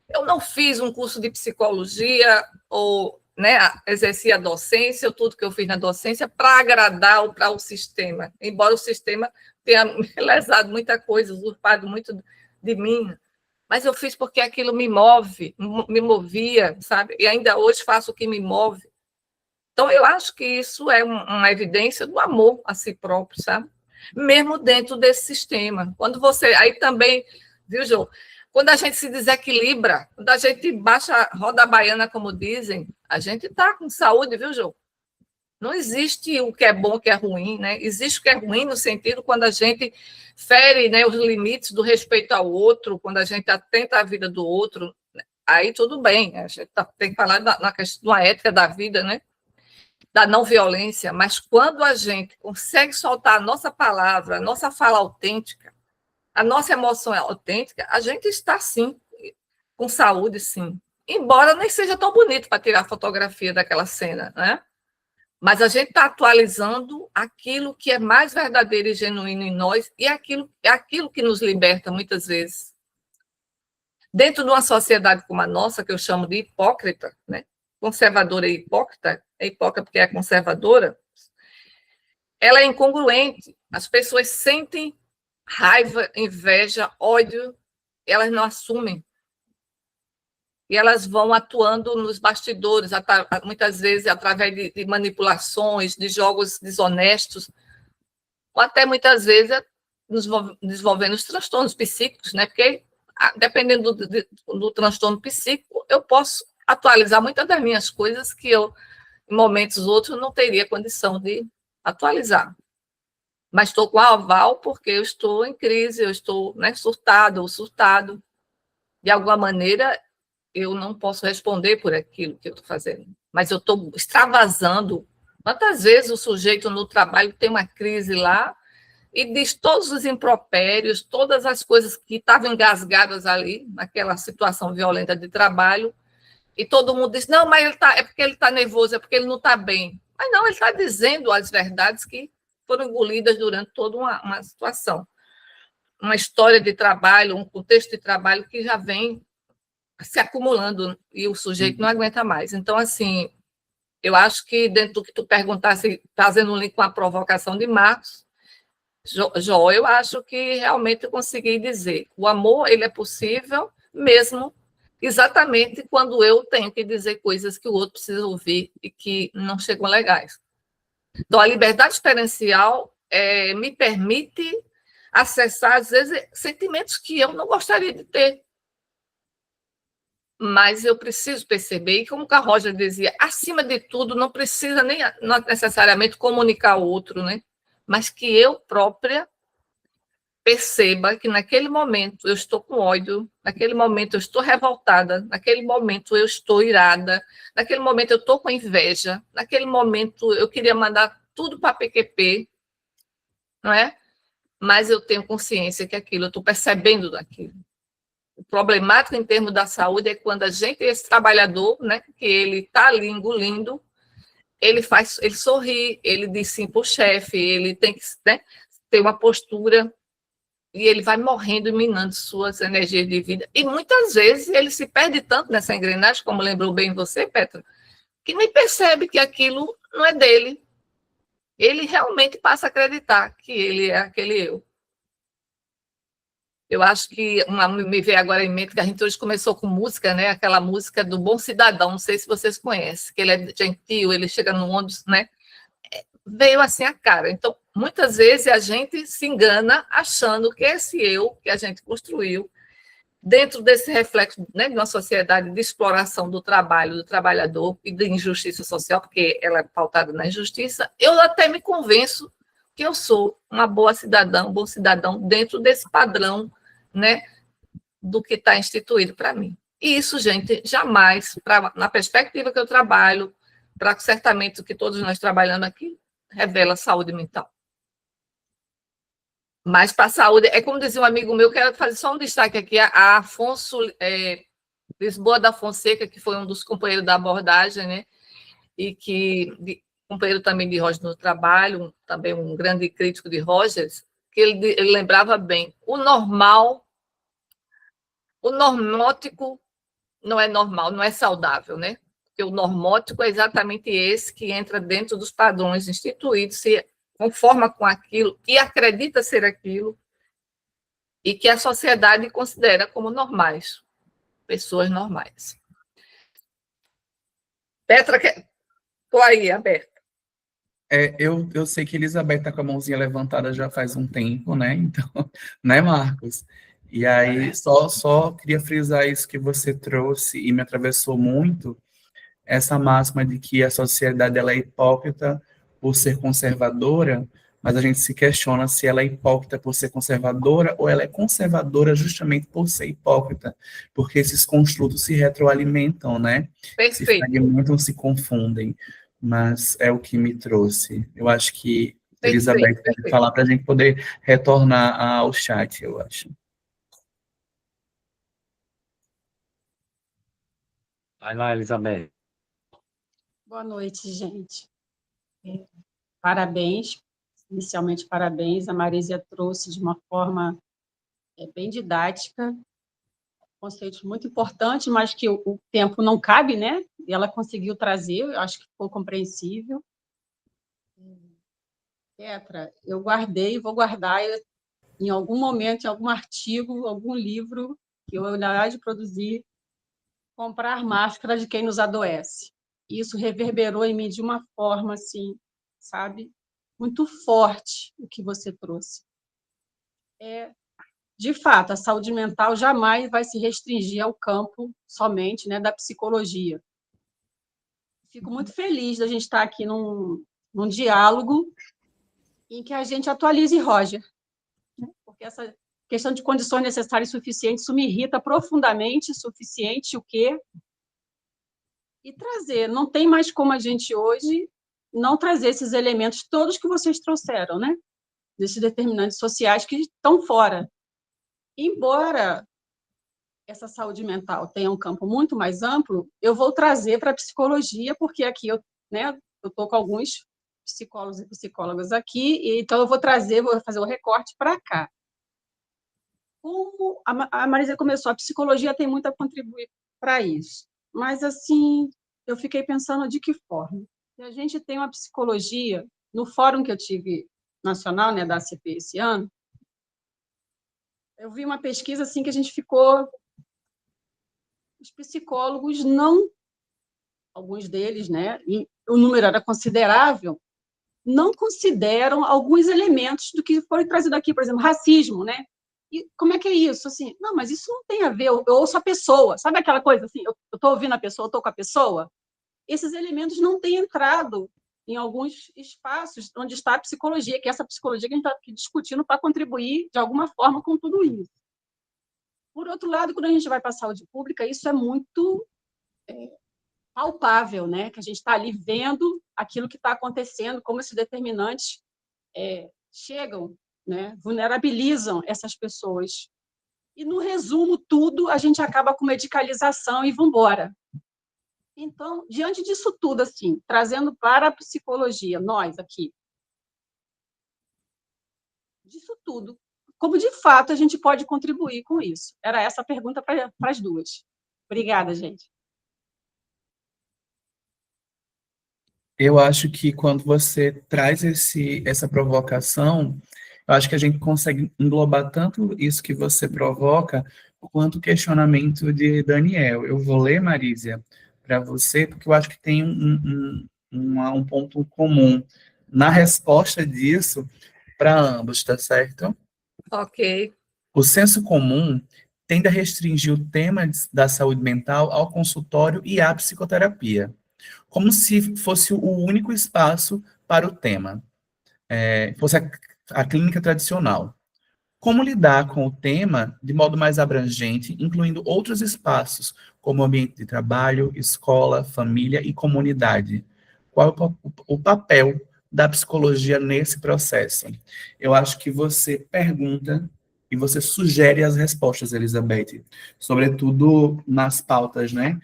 Eu não fiz um curso de psicologia ou, né, exerci a docência, tudo que eu fiz na docência, para agradar ou para o sistema, embora o sistema tenha lesado muita coisa, usurpado muito de mim, mas eu fiz porque aquilo me move, me movia, sabe? E ainda hoje faço o que me move. Então, eu acho que isso é uma evidência do amor a si próprio, sabe? Mesmo dentro desse sistema. Quando você... Aí também, viu, João? Quando a gente se desequilibra, quando a gente baixa a roda baiana, como dizem, a gente está com saúde, viu, João? Não existe o que é bom, o que é ruim, né? Existe o que é ruim no sentido quando a gente fere, né, os limites do respeito ao outro, quando a gente atenta à vida do outro, aí tudo bem, a gente tem que falar na questão da ética da vida, né? Da não violência, mas quando a gente consegue soltar a nossa palavra, a nossa fala autêntica, a nossa emoção é autêntica, a gente está, sim, com saúde, sim. Embora nem seja tão bonito para tirar fotografia daquela cena, né? Mas a gente está atualizando aquilo que é mais verdadeiro e genuíno em nós e aquilo que nos liberta, muitas vezes. Dentro de uma sociedade como a nossa, que eu chamo de hipócrita, né? Conservadora e hipócrita, é hipócrita porque é conservadora, ela é incongruente. As pessoas sentem raiva, inveja, ódio, elas não assumem. E elas vão atuando nos bastidores, muitas vezes através de manipulações, de jogos desonestos, ou até muitas vezes desenvolvendo os transtornos psíquicos, né? Porque, dependendo do transtorno psíquico, eu posso atualizar muitas das minhas coisas que eu, em momentos outros, não teria condição de atualizar. Mas estou com a aval porque eu estou em crise, eu estou, né, surtado ou surtado. De alguma maneira, eu não posso responder por aquilo que eu estou fazendo, mas eu estou extravasando. Quantas vezes o sujeito no trabalho tem uma crise lá e diz todos os impropérios, todas as coisas que estavam engasgadas ali, naquela situação violenta de trabalho, e todo mundo diz, não, mas é porque ele está nervoso, é porque ele não está bem. Mas não, ele está dizendo as verdades que foram engolidas durante toda uma situação. Uma história de trabalho, um contexto de trabalho que já vem se acumulando e o sujeito não aguenta mais. Então, assim, eu acho que dentro do que tu perguntasse, fazendo um link com a provocação de Marcos, Jó, eu acho que realmente eu consegui dizer, o amor, ele é possível mesmo exatamente quando eu tenho que dizer coisas que o outro precisa ouvir e que não chegam legais. Então, a liberdade experiencial me permite acessar, às vezes, sentimentos que eu não gostaria de ter. Mas eu preciso perceber, e como a Roger dizia, acima de tudo, não precisa nem não necessariamente comunicar ao outro, né? Mas que eu própria perceba que naquele momento eu estou com ódio, naquele momento eu estou revoltada, naquele momento eu estou irada, naquele momento eu estou com inveja, naquele momento eu queria mandar tudo para PQP, não é? Mas eu tenho consciência que aquilo, eu estou percebendo daquilo. O problemático em termos da saúde é quando a gente, esse trabalhador, né, que ele está ali engolindo, ele sorri, ele diz sim para o chefe, ele tem que, né, ter uma postura e ele vai morrendo e minando suas energias de vida. E muitas vezes ele se perde tanto nessa engrenagem, como lembrou bem você, Petra, que nem percebe que aquilo não é dele. Ele realmente passa a acreditar que ele é aquele eu. Eu acho que me veio agora em mente que a gente hoje começou com música, né? Aquela música do Bom Cidadão, não sei se vocês conhecem, que ele é gentil, ele chega no ônibus, né? Veio assim a cara. Então, muitas vezes a gente se engana achando que esse eu que a gente construiu, dentro desse reflexo, né, de uma sociedade de exploração do trabalho, do trabalhador e de injustiça social, porque ela é pautada na injustiça, eu até me convenço que eu sou uma boa cidadã, um bom cidadão dentro desse padrão, né, do que está instituído para mim. E isso, gente, jamais, na perspectiva que eu trabalho, para certamente o que todos nós trabalhando aqui, revela saúde mental. Mas para a saúde, é como dizia um amigo meu, quero fazer só um destaque aqui, a Afonso Lisboa da Fonseca, que foi um dos companheiros da abordagem, né, e companheiro também de Rogers no trabalho, também um grande crítico de Rogers, que ele lembrava bem, o normótico não é normal, não é saudável, né? Porque o normótico é exatamente esse que entra dentro dos padrões instituídos, se conforma com aquilo e acredita ser aquilo, e que a sociedade considera como normais, pessoas normais. Petra, estou aí, aberta. Eu sei que Elizabeth está com a mãozinha levantada já faz um tempo, né? Então, né, Marcos? E aí, só queria frisar isso que você trouxe e me atravessou muito, essa máxima de que a sociedade ela é hipócrita por ser conservadora, mas a gente se questiona se ela é hipócrita por ser conservadora ou ela é conservadora justamente por ser hipócrita, porque esses construtos se retroalimentam, né? Perfeito. Se fragmentam, se confundem, mas é o que me trouxe. Eu acho que Elizabeth pode falar para a gente poder retornar ao chat, eu acho. Vai lá, Elizabeth. Boa noite, gente. Parabéns, inicialmente parabéns. A Marísia trouxe de uma forma bem didática, conceitos muito importantes, mas que o tempo não cabe, né? E ela conseguiu trazer, eu acho que ficou compreensível. Petra, eu guardei, vou guardar em algum momento, em algum artigo, algum livro que eu irá de produzir, comprar máscara de quem nos adoece. Isso reverberou em mim de uma forma, assim, sabe, muito forte o que você trouxe. De fato, a saúde mental jamais vai se restringir ao campo somente, né, da psicologia. Fico muito feliz da gente estar aqui num diálogo em que a gente atualize Roger, né? Porque essa questão de condições necessárias e suficientes, isso me irrita profundamente. Suficiente o quê? E trazer, não tem mais como a gente hoje não trazer esses elementos todos que vocês trouxeram, né? Desses determinantes sociais que estão fora. Embora essa saúde mental tenha um campo muito mais amplo, eu vou trazer para a psicologia, porque aqui eu estou com alguns psicólogos e psicólogas aqui, então eu vou fazer o recorte para cá. Como a Marisa começou, a psicologia tem muito a contribuir para isso, mas, assim, eu fiquei pensando de que forma. Se a gente tem uma psicologia, no fórum que eu tive nacional, né, da ACP esse ano, eu vi uma pesquisa assim que a gente ficou... Os psicólogos não, alguns deles, né, e o número era considerável, não consideram alguns elementos do que foi trazido aqui, por exemplo, racismo, né? E como é que é isso? Assim, não, mas isso não tem a ver, eu ouço a pessoa, sabe aquela coisa assim, eu estou ouvindo a pessoa, eu estou com a pessoa? Esses elementos não têm entrado em alguns espaços onde está a psicologia, que é essa psicologia que a gente está aqui discutindo para contribuir, de alguma forma, com tudo isso. Por outro lado, quando a gente vai para a saúde pública, isso é muito palpável, né? Que a gente está ali vendo aquilo que está acontecendo, como esses determinantes chegam, né? Vulnerabilizam essas pessoas. E, no resumo, tudo, a gente acaba com medicalização e vamos embora. Então, diante disso tudo, assim, trazendo para a psicologia, nós aqui, disso tudo, como de fato a gente pode contribuir com isso? Era essa a pergunta para as duas. Obrigada, gente. Eu acho que quando você traz essa provocação, Eu acho que a gente consegue englobar tanto isso que você provoca, quanto o questionamento de Daniel. Eu vou ler, Marísia, para você, porque eu acho que tem um ponto comum na resposta disso para ambos, tá certo? Ok. O senso comum tende a restringir o tema da saúde mental ao consultório e à psicoterapia, como se fosse o único espaço para o tema, fosse a clínica tradicional. Como lidar com o tema de modo mais abrangente, incluindo outros espaços, como ambiente de trabalho, escola, família e comunidade? Qual é o papel da psicologia nesse processo? Eu acho que você pergunta e você sugere as respostas, Elizabeth, sobretudo nas pautas, né,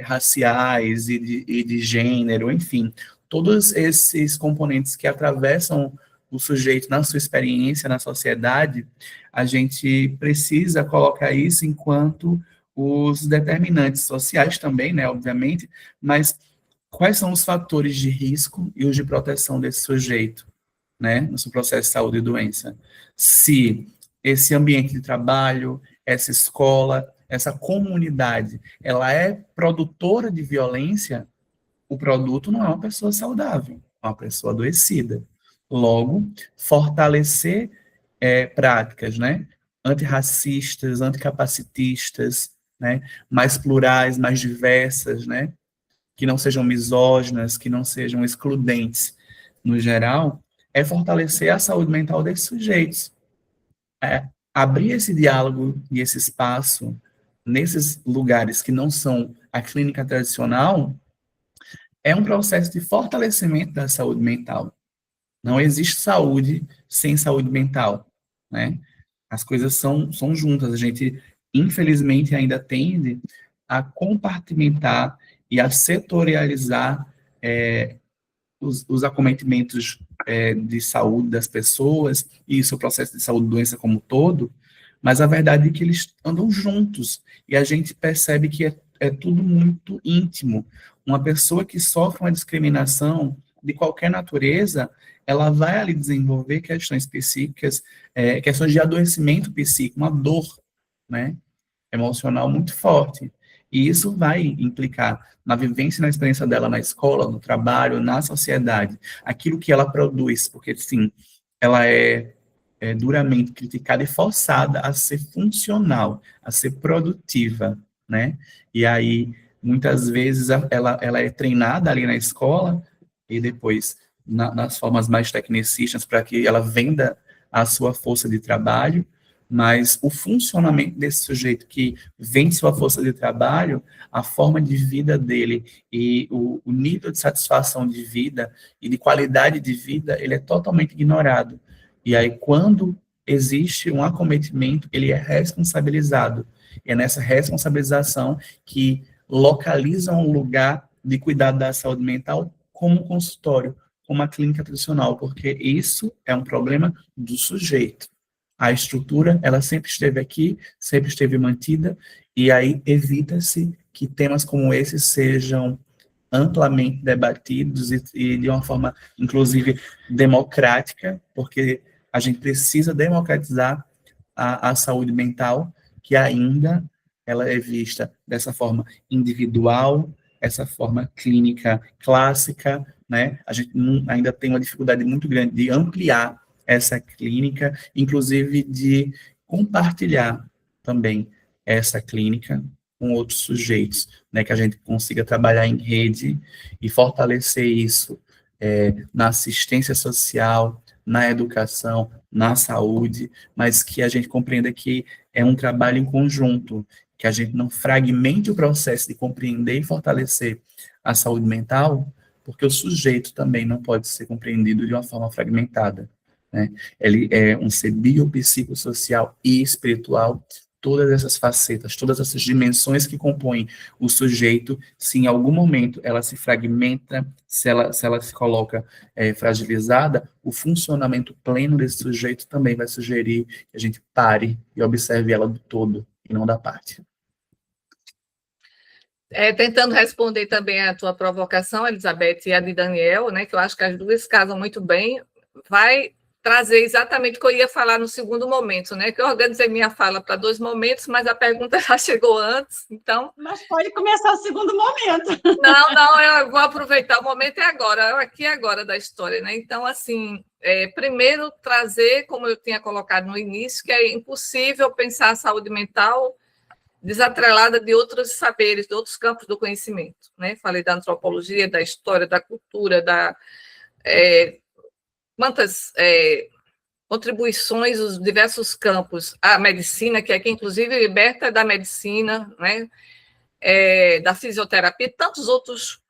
raciais e de gênero, enfim, todos esses componentes que atravessam o sujeito na sua experiência na sociedade, a gente precisa colocar isso enquanto os determinantes sociais também, né, obviamente, mas quais são os fatores de risco e os de proteção desse sujeito, né, no seu processo de saúde e doença? Se esse ambiente de trabalho, essa escola, essa comunidade, ela é produtora de violência, o produto não é uma pessoa saudável, é uma pessoa adoecida. Logo, fortalecer práticas, né, antirracistas, anticapacitistas, né, mais plurais, mais diversas, né, que não sejam misóginas, que não sejam excludentes, no geral, é fortalecer a saúde mental desses sujeitos. Abrir esse diálogo e esse espaço nesses lugares que não são a clínica tradicional é um processo de fortalecimento da saúde mental. Não existe saúde sem saúde mental, né? As coisas são juntas. A gente, infelizmente, ainda tende a compartimentar e a setorializar os acometimentos de saúde das pessoas e o seu processo de saúde e doença como um todo, mas a verdade é que eles andam juntos e a gente percebe que é tudo muito íntimo. Uma pessoa que sofre uma discriminação de qualquer natureza, ela vai ali desenvolver questões psíquicas, questões de adoecimento psíquico, uma dor, né, emocional muito forte. E isso vai implicar na vivência e na experiência dela na escola, no trabalho, na sociedade, aquilo que ela produz, porque, sim, ela é duramente criticada e forçada a ser funcional, a ser produtiva, né? E aí, muitas vezes, ela é treinada ali na escola e depois nas formas mais tecnicistas para que ela venda a sua força de trabalho, mas o funcionamento desse sujeito que vende sua força de trabalho, a forma de vida dele e o nível de satisfação de vida e de qualidade de vida, ele é totalmente ignorado. E aí, quando existe um acometimento, ele é responsabilizado. E é nessa responsabilização que localiza um lugar de cuidado da saúde mental como um consultório, como uma clínica tradicional, porque isso é um problema do sujeito. A estrutura, ela sempre esteve aqui, sempre esteve mantida, e aí evita-se que temas como esse sejam amplamente debatidos e de uma forma, inclusive, democrática, porque a gente precisa democratizar a saúde mental, que ainda ela é vista dessa forma individual, essa forma clínica clássica, né? A gente ainda tem uma dificuldade muito grande de ampliar essa clínica, inclusive de compartilhar também essa clínica com outros sujeitos, né, que a gente consiga trabalhar em rede e fortalecer isso na assistência social, na educação, na saúde, mas que a gente compreenda que é um trabalho em conjunto, que a gente não fragmente o processo de compreender e fortalecer a saúde mental, porque o sujeito também não pode ser compreendido de uma forma fragmentada, né? Ele é um ser biopsicossocial e espiritual, todas essas facetas, todas essas dimensões que compõem o sujeito, se em algum momento ela se fragmenta, se ela se coloca fragilizada, o funcionamento pleno desse sujeito também vai sugerir que a gente pare e observe ela do todo, e não da parte. Tentando responder também a tua provocação, Elizabeth, e a de Daniel, né, que eu acho que as duas casam muito bem, vai trazer exatamente o que eu ia falar no segundo momento, né? Que eu organizei minha fala para 2 momentos, mas a pergunta já chegou antes, então... Mas pode começar o segundo momento. Não, eu vou aproveitar, o momento é agora, aqui é agora da história, né? Então, assim, primeiro trazer, como eu tinha colocado no início, que é impossível pensar a saúde mental desatrelada de outros saberes, de outros campos do conhecimento, né? Falei da antropologia, da história, da cultura, quantas contribuições os diversos campos, a medicina, que aqui, inclusive, liberta da medicina, né? Da fisioterapia, tantos outros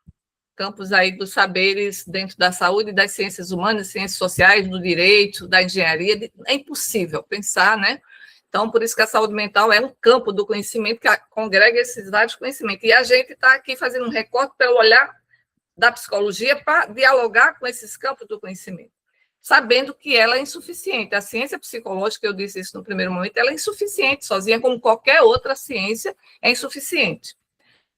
campos aí dos saberes dentro da saúde, das ciências humanas, ciências sociais, do direito, da engenharia, é impossível pensar, né? Então, por isso que a saúde mental é um campo do conhecimento que congrega esses vários conhecimentos. E a gente está aqui fazendo um recorte pelo olhar da psicologia para dialogar com esses campos do conhecimento, sabendo que ela é insuficiente. A ciência psicológica, eu disse isso no primeiro momento, ela é insuficiente, sozinha, como qualquer outra ciência, é insuficiente.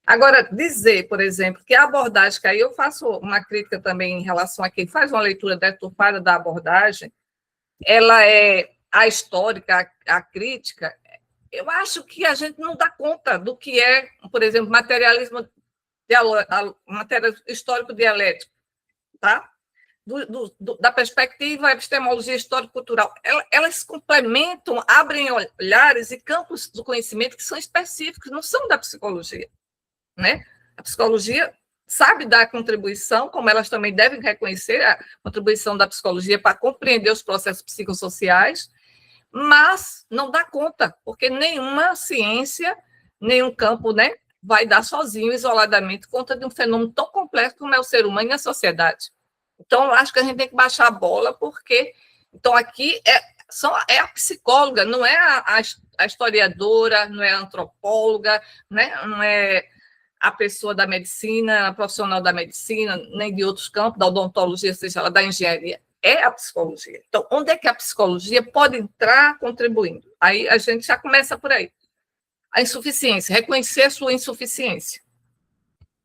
Agora, dizer, por exemplo, que a abordagem, que aí eu faço uma crítica também em relação a quem faz uma leitura deturpada da abordagem, ela é a histórica, a crítica, eu acho que a gente não dá conta do que é, por exemplo, materialismo histórico dialético, tá? Da perspectiva epistemologia histórico-cultural. Elas complementam, abrem olhares e campos do conhecimento que são específicos, não são da psicologia, né? A psicologia sabe dar contribuição, como elas também devem reconhecer a contribuição da psicologia para compreender os processos psicossociais, mas não dá conta, porque nenhuma ciência, nenhum campo, né, vai dar sozinho, isoladamente, conta de um fenômeno tão complexo como é o ser humano e a sociedade. Então, eu acho que a gente tem que baixar a bola, porque... Então, aqui é a psicóloga, não é a historiadora, não é a antropóloga, né, não é a pessoa da medicina, a profissional da medicina, nem de outros campos, da odontologia, seja lá, da engenharia. É a psicologia. Então, onde é que a psicologia pode entrar contribuindo? Aí a gente já começa por aí. A insuficiência, reconhecer a sua insuficiência.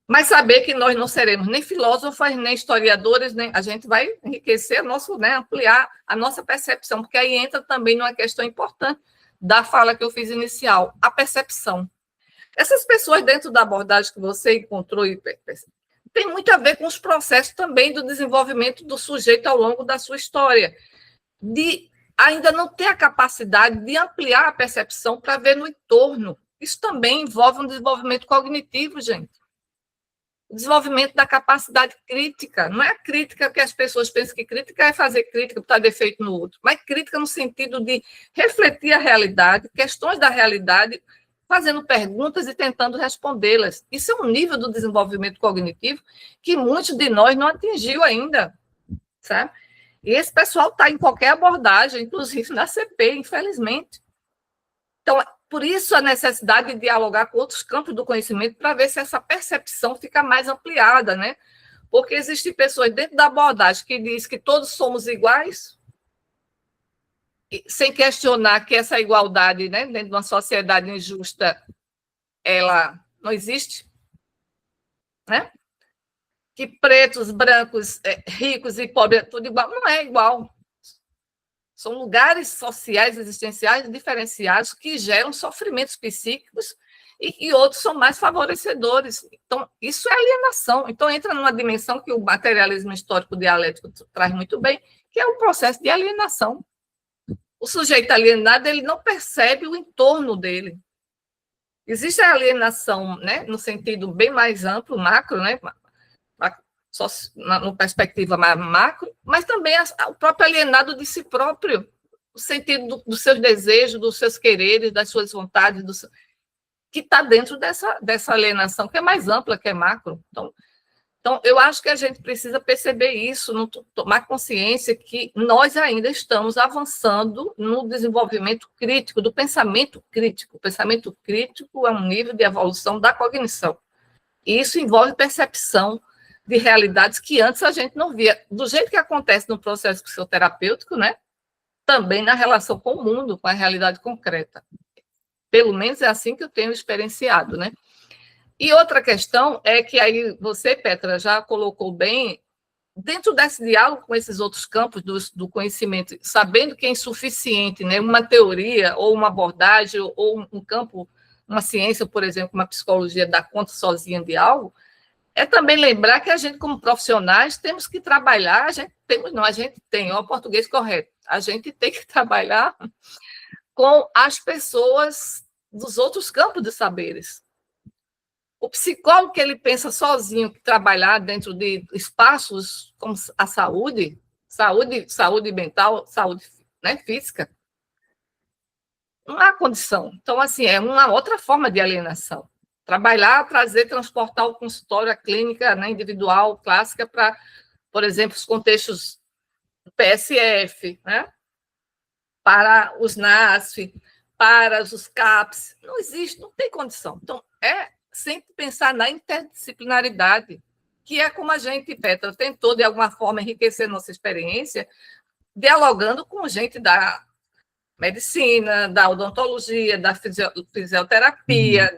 Mas saber que nós não seremos nem filósofas, nem historiadores, nem a gente vai enriquecer ampliar a nossa percepção, porque aí entra também numa questão importante da fala que eu fiz inicial, a percepção. Essas pessoas dentro da abordagem que você encontrou tem muito a ver com os processos também do desenvolvimento do sujeito ao longo da sua história, de ainda não ter a capacidade de ampliar a percepção para ver no entorno. Isso também envolve um desenvolvimento cognitivo, gente. O desenvolvimento da capacidade crítica. Não é a crítica que as pessoas pensam que crítica é fazer crítica para estar defeito no outro, mas crítica no sentido de refletir a realidade, questões da realidade, fazendo perguntas e tentando respondê-las. Isso é um nível do desenvolvimento cognitivo que muitos de nós não atingiu ainda, sabe? E esse pessoal está em qualquer abordagem, inclusive na CP, infelizmente. Então, por isso a necessidade de dialogar com outros campos do conhecimento para ver se essa percepção fica mais ampliada, né? Porque existem pessoas dentro da abordagem que dizem que todos somos iguais, sem questionar que essa igualdade, né, dentro de uma sociedade injusta, ela não existe, né? Que pretos, brancos, ricos e pobres, tudo igual. Não é igual. São lugares sociais, existenciais diferenciados que geram sofrimentos psíquicos e outros são mais favorecedores. Então, isso é alienação. Então, entra numa dimensão que o materialismo histórico dialético traz muito bem, que é um processo de alienação. O sujeito alienado, ele não percebe o entorno dele. Existe a alienação, né, no sentido bem mais amplo, macro, né, só na perspectiva mais macro, mas também o próprio alienado de si próprio, no sentido dos seus desejos, dos seus quereres, das suas vontades, que está dentro dessa alienação, que é mais ampla, que é macro. Então, eu acho que a gente precisa perceber isso, tomar consciência que nós ainda estamos avançando no desenvolvimento crítico, do pensamento crítico. O pensamento crítico é um nível de evolução da cognição. E isso envolve percepção de realidades que antes a gente não via. Do jeito que acontece no processo psicoterapêutico, né? Também na relação com o mundo, com a realidade concreta. Pelo menos é assim que eu tenho experienciado, né? E outra questão é que aí você, Petra, já colocou bem dentro desse diálogo com esses outros campos do conhecimento, sabendo que é insuficiente, né, uma teoria ou uma abordagem ou um campo, uma ciência, por exemplo, uma psicologia dá conta sozinha de algo, é também lembrar que a gente, como profissionais, temos que trabalhar, a gente tem, ó, o português correto, a gente tem que trabalhar com as pessoas dos outros campos de saberes. O psicólogo que ele pensa sozinho que trabalhar dentro de espaços como a saúde mental, saúde, né, física, não há condição. Então, assim, é uma outra forma de alienação. Trabalhar, trazer, transportar o consultório, a clínica, né, individual, clássica, para, por exemplo, os contextos do PSF, né, para os NASF, para os CAPS. Não existe, não tem condição. Então, sempre pensar na interdisciplinaridade, que é como a gente, Petra, tentou, de alguma forma, enriquecer nossa experiência, dialogando com gente da medicina, da odontologia, da fisioterapia,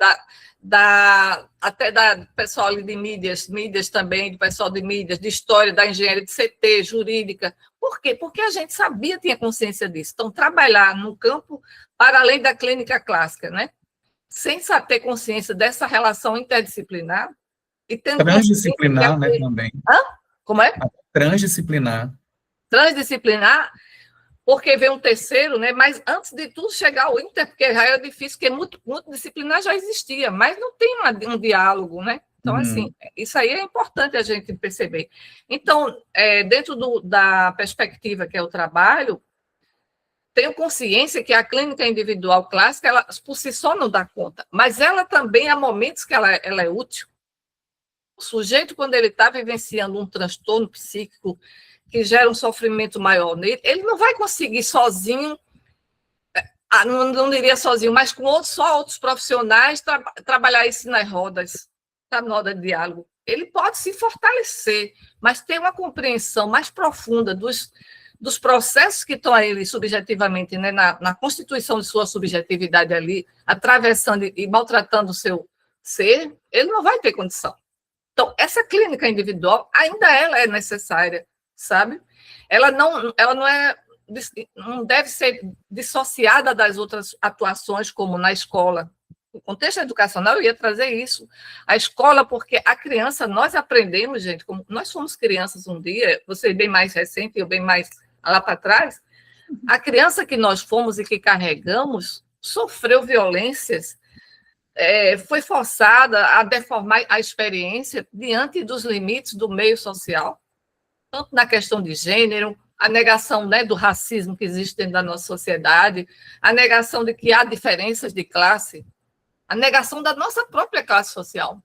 até da pessoal de mídias também, do pessoal de mídias, de história, da engenharia de CT, jurídica. Por quê? Porque a gente sabia, tinha consciência disso. Então, trabalhar no campo para além da clínica clássica, né? Sem ter consciência dessa relação interdisciplinar e tendo transdisciplinar, né, também. Hã? Como é? Transdisciplinar. Transdisciplinar, porque vem um terceiro, né? Mas antes de tudo chegar ao inter, porque já era difícil, porque multidisciplinar já existia, mas não tem um diálogo, né? Então, assim, isso aí é importante a gente perceber. Então, dentro da perspectiva que é o trabalho, tenho consciência que a clínica individual clássica, ela por si só não dá conta, mas ela também, há momentos que ela é útil. O sujeito, quando ele está vivenciando um transtorno psíquico que gera um sofrimento maior nele, ele não vai conseguir sozinho, não diria sozinho, mas com só outros profissionais, trabalhar isso nas rodas, na roda de diálogo. Ele pode se fortalecer, mas ter uma compreensão mais profunda dos processos que estão ali subjetivamente, né, na constituição de sua subjetividade ali, atravessando e maltratando o seu ser, ele não vai ter condição. Então, essa clínica individual, ainda ela é necessária, sabe? Ela não deve ser dissociada das outras atuações, como na escola. No contexto educacional, eu ia trazer isso. A escola, porque a criança, nós aprendemos, gente, como nós fomos crianças um dia, você bem mais recente, eu bem mais lá para trás, a criança que nós fomos e que carregamos sofreu violências, foi forçada a deformar a experiência diante dos limites do meio social, tanto na questão de gênero, a negação, né, do racismo que existe dentro da nossa sociedade, a negação de que há diferenças de classe, a negação da nossa própria classe social.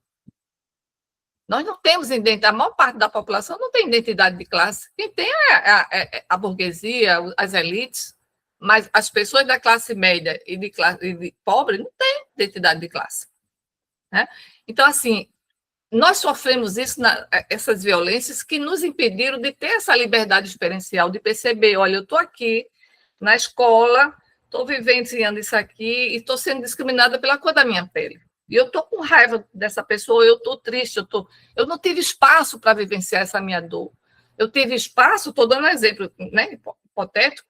Nós não temos identidade, a maior parte da população não tem identidade de classe. Quem tem é a burguesia, as elites, mas as pessoas da classe média e de pobre não têm identidade de classe. Né? Então, assim, nós sofremos essas violências que nos impediram de ter essa liberdade experiencial, de perceber, olha, eu estou aqui na escola, estou vivenciando isso aqui e estou sendo discriminada pela cor da minha pele. E eu estou com raiva dessa pessoa, eu estou triste, eu não tive espaço para vivenciar essa minha dor. Eu tive espaço, estou dando um exemplo, né, hipotético,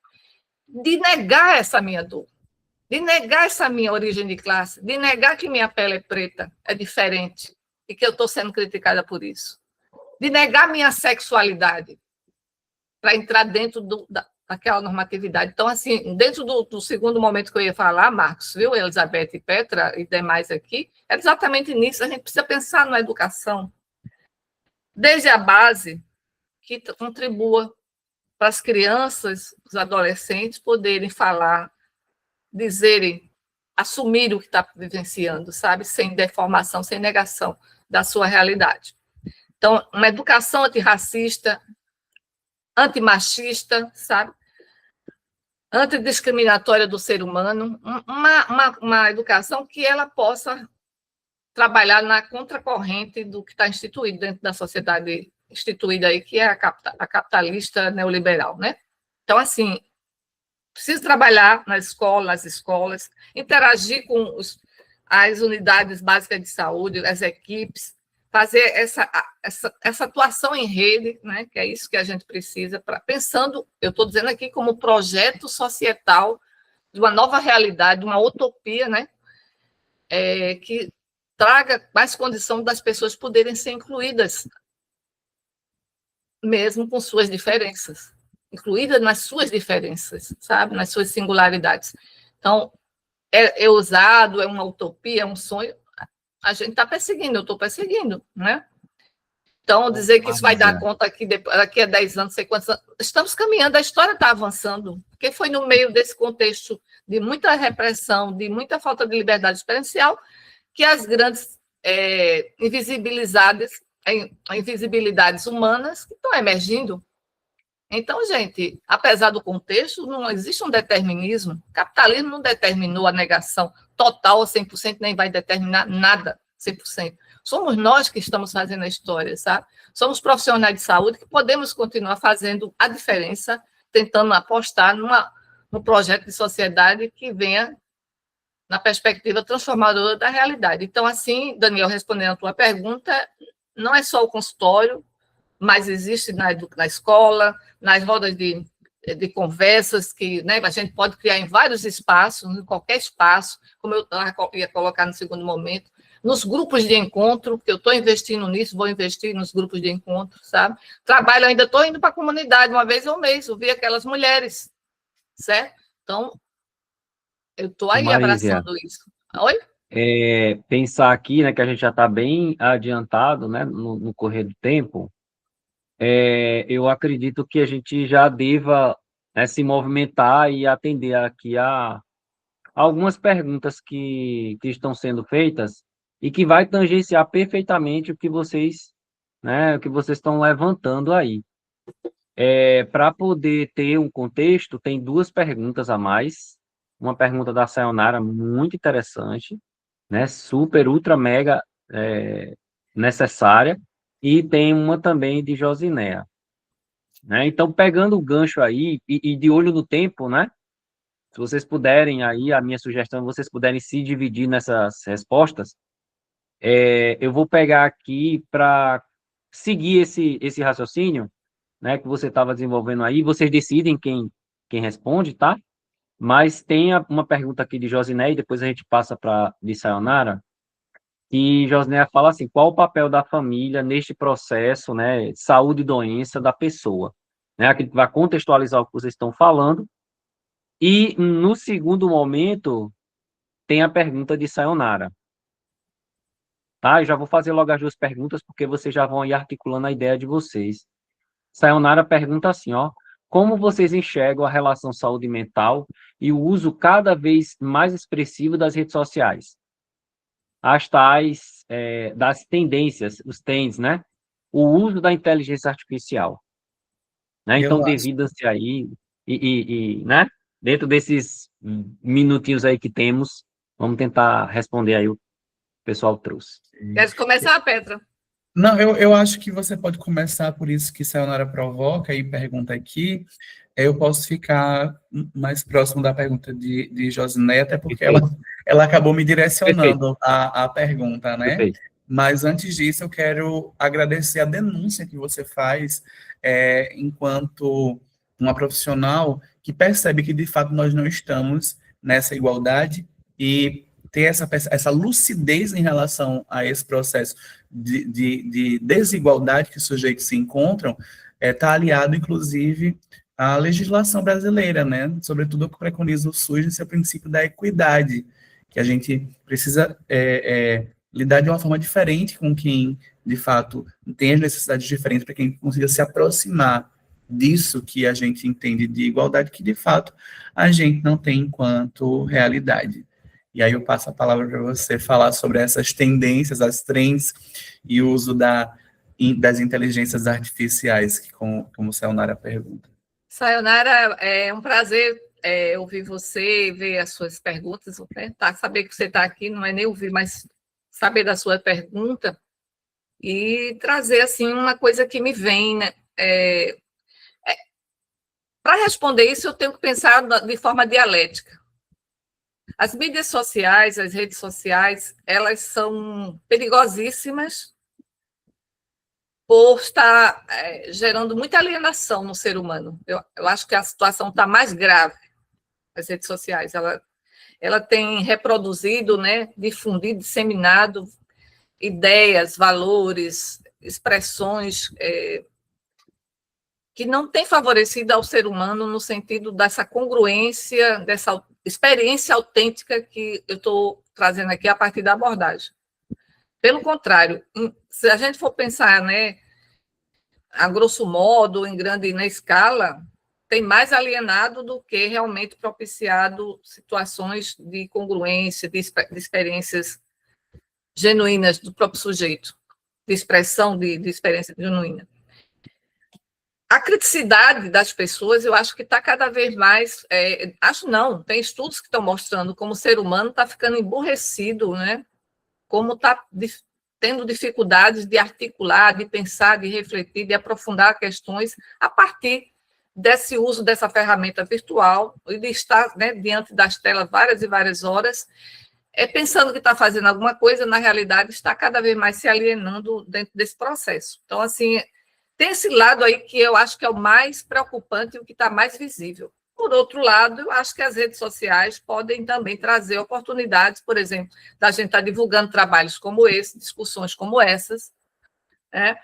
de negar essa minha dor, de negar essa minha origem de classe, de negar que minha pele é preta, é diferente, e que eu estou sendo criticada por isso. De negar minha sexualidade para entrar dentro daquela normatividade. Então, assim, dentro do segundo momento que eu ia falar, Marcos, viu, Elizabeth e Petra e demais aqui, é exatamente nisso. A gente precisa pensar na educação, desde a base, que contribua para as crianças, os adolescentes poderem falar, dizerem, assumir o que está vivenciando, sabe? Sem deformação, sem negação da sua realidade. Então, uma educação antirracista, antimachista, sabe? Antidiscriminatória do ser humano, uma educação que ela possa trabalhar na contracorrente do que está instituído dentro da sociedade instituída aí, que é a capitalista neoliberal, né? Então, assim, precisa trabalhar nas escolas, interagir com as unidades básicas de saúde, as equipes, fazer essa atuação em rede, né, que é isso que a gente precisa, pensando, eu estou dizendo aqui como projeto societal de uma nova realidade, de uma utopia, né, que traga mais condição das pessoas poderem ser incluídas, mesmo com suas diferenças, incluídas nas suas diferenças, sabe, nas suas singularidades. Então, é ousado, é uma utopia, é um sonho, a gente está perseguindo, eu estou perseguindo, né? Então, dizer que isso vai dar conta aqui, daqui a 10 anos, sei quantos anos, estamos caminhando, a história está avançando, porque foi no meio desse contexto de muita repressão, de muita falta de liberdade experiencial, que as grandes invisibilidades humanas estão emergindo. Então, gente, apesar do contexto, não existe um determinismo. O capitalismo não determinou a negação total ou 100%, nem vai determinar nada 100%. Somos nós que estamos fazendo a história, sabe? Somos profissionais de saúde que podemos continuar fazendo a diferença, tentando apostar num projeto de sociedade que venha na perspectiva transformadora da realidade. Então, assim, Daniel, respondendo a tua pergunta, não é só o consultório, mas existe na escola, nas rodas de conversas, que, né, a gente pode criar em vários espaços, em qualquer espaço, como eu ia colocar no segundo momento, nos grupos de encontro, que eu estou investindo nisso, vou investir nos grupos de encontro, sabe? Trabalho, ainda estou indo para a comunidade uma vez ao mês, ouvir aquelas mulheres, certo? Então, eu estou aí Marísia, abraçando isso. Oi? Pensar aqui, né, que a gente já está bem adiantado, né, no correr do tempo, eu acredito que a gente já deva, né, se movimentar e atender aqui a algumas perguntas que estão sendo feitas e que vai tangenciar perfeitamente o que vocês, né, o que vocês estão levantando aí. Para poder ter um contexto, tem duas perguntas a mais. Uma pergunta da Sayonara muito interessante, né, super, ultra, mega necessária, e tem uma também de Josinéa, né? Então, pegando o gancho aí e de olho no tempo, né? Se vocês puderem aí, a minha sugestão, vocês puderem se dividir nessas respostas, eu vou pegar aqui para seguir esse raciocínio, né, que você estava desenvolvendo aí, vocês decidem quem responde, tá? Mas tem uma pergunta aqui de Josiné, e depois a gente passa para de Sayonara, e Josiné fala assim, qual o papel da família neste processo, né, saúde e doença da pessoa? Né, aqui vai contextualizar o que vocês estão falando, e no segundo momento tem a pergunta de Sayonara. Tá? Eu já vou fazer logo as duas perguntas, porque vocês já vão aí articulando a ideia de vocês. Sayonara pergunta assim, ó, como vocês enxergam a relação saúde mental e o uso cada vez mais expressivo das redes sociais? As tais das tendências, os trends, né? O uso da inteligência artificial. Né? Então, devido-se aí, né? Dentro desses minutinhos aí que temos, vamos tentar responder aí o pessoal trouxe. Quer começar, Petra? Não, eu acho que você pode começar por isso que Sayonara provoca e pergunta aqui. Eu posso ficar mais próximo da pergunta de Josiné, até porque ela acabou me direcionando a pergunta, né? Perfeito. Mas antes disso, eu quero agradecer a denúncia que você faz enquanto uma profissional que percebe que, de fato, nós não estamos nessa igualdade e ter essa lucidez em relação a esse processo de desigualdade que os sujeitos se encontram, está aliado, inclusive, à legislação brasileira, né? Sobretudo o que preconiza o SUS nesse princípio da equidade, que a gente precisa lidar de uma forma diferente com quem, de fato, tem as necessidades diferentes, para quem consiga se aproximar disso que a gente entende de igualdade, que, de fato, a gente não tem enquanto realidade. E aí eu passo a palavra para você falar sobre essas tendências, as trends e o uso das inteligências artificiais, que como Sayonara pergunta. Sayonara, é um prazer ouvir você, ver as suas perguntas, né? Saber que você está aqui, não é nem ouvir, mas saber da sua pergunta e trazer, assim, uma coisa que me vem, né? Para responder isso, eu tenho que pensar de forma dialética. As mídias sociais, as redes sociais, elas são perigosíssimas, por estar gerando muita alienação no ser humano. Eu acho que a situação está mais grave nas redes sociais. Ela tem reproduzido, né, difundido, disseminado ideias, valores, expressões que não têm favorecido ao ser humano no sentido dessa congruência, dessa experiência autêntica que eu estou trazendo aqui a partir da abordagem. Pelo contrário, se a gente for pensar, né, a grosso modo, em grande na escala, tem mais alienado do que realmente propiciado situações de congruência, de experiências genuínas do próprio sujeito, de expressão de experiência genuína. A criticidade das pessoas, eu acho que está cada vez mais... acho não, tem estudos que estão mostrando como o ser humano está ficando emburrecido, né? Como está tendo dificuldades de articular, de pensar, de refletir, de aprofundar questões a partir desse uso dessa ferramenta virtual e de estar, né, diante das telas várias e várias horas, pensando que está fazendo alguma coisa, na realidade está cada vez mais se alienando dentro desse processo. Então, assim, tem esse lado aí que eu acho que é o mais preocupante e o que está mais visível. Por outro lado, eu acho que as redes sociais podem também trazer oportunidades, por exemplo, da gente estar divulgando trabalhos como esse, discussões como essas, né?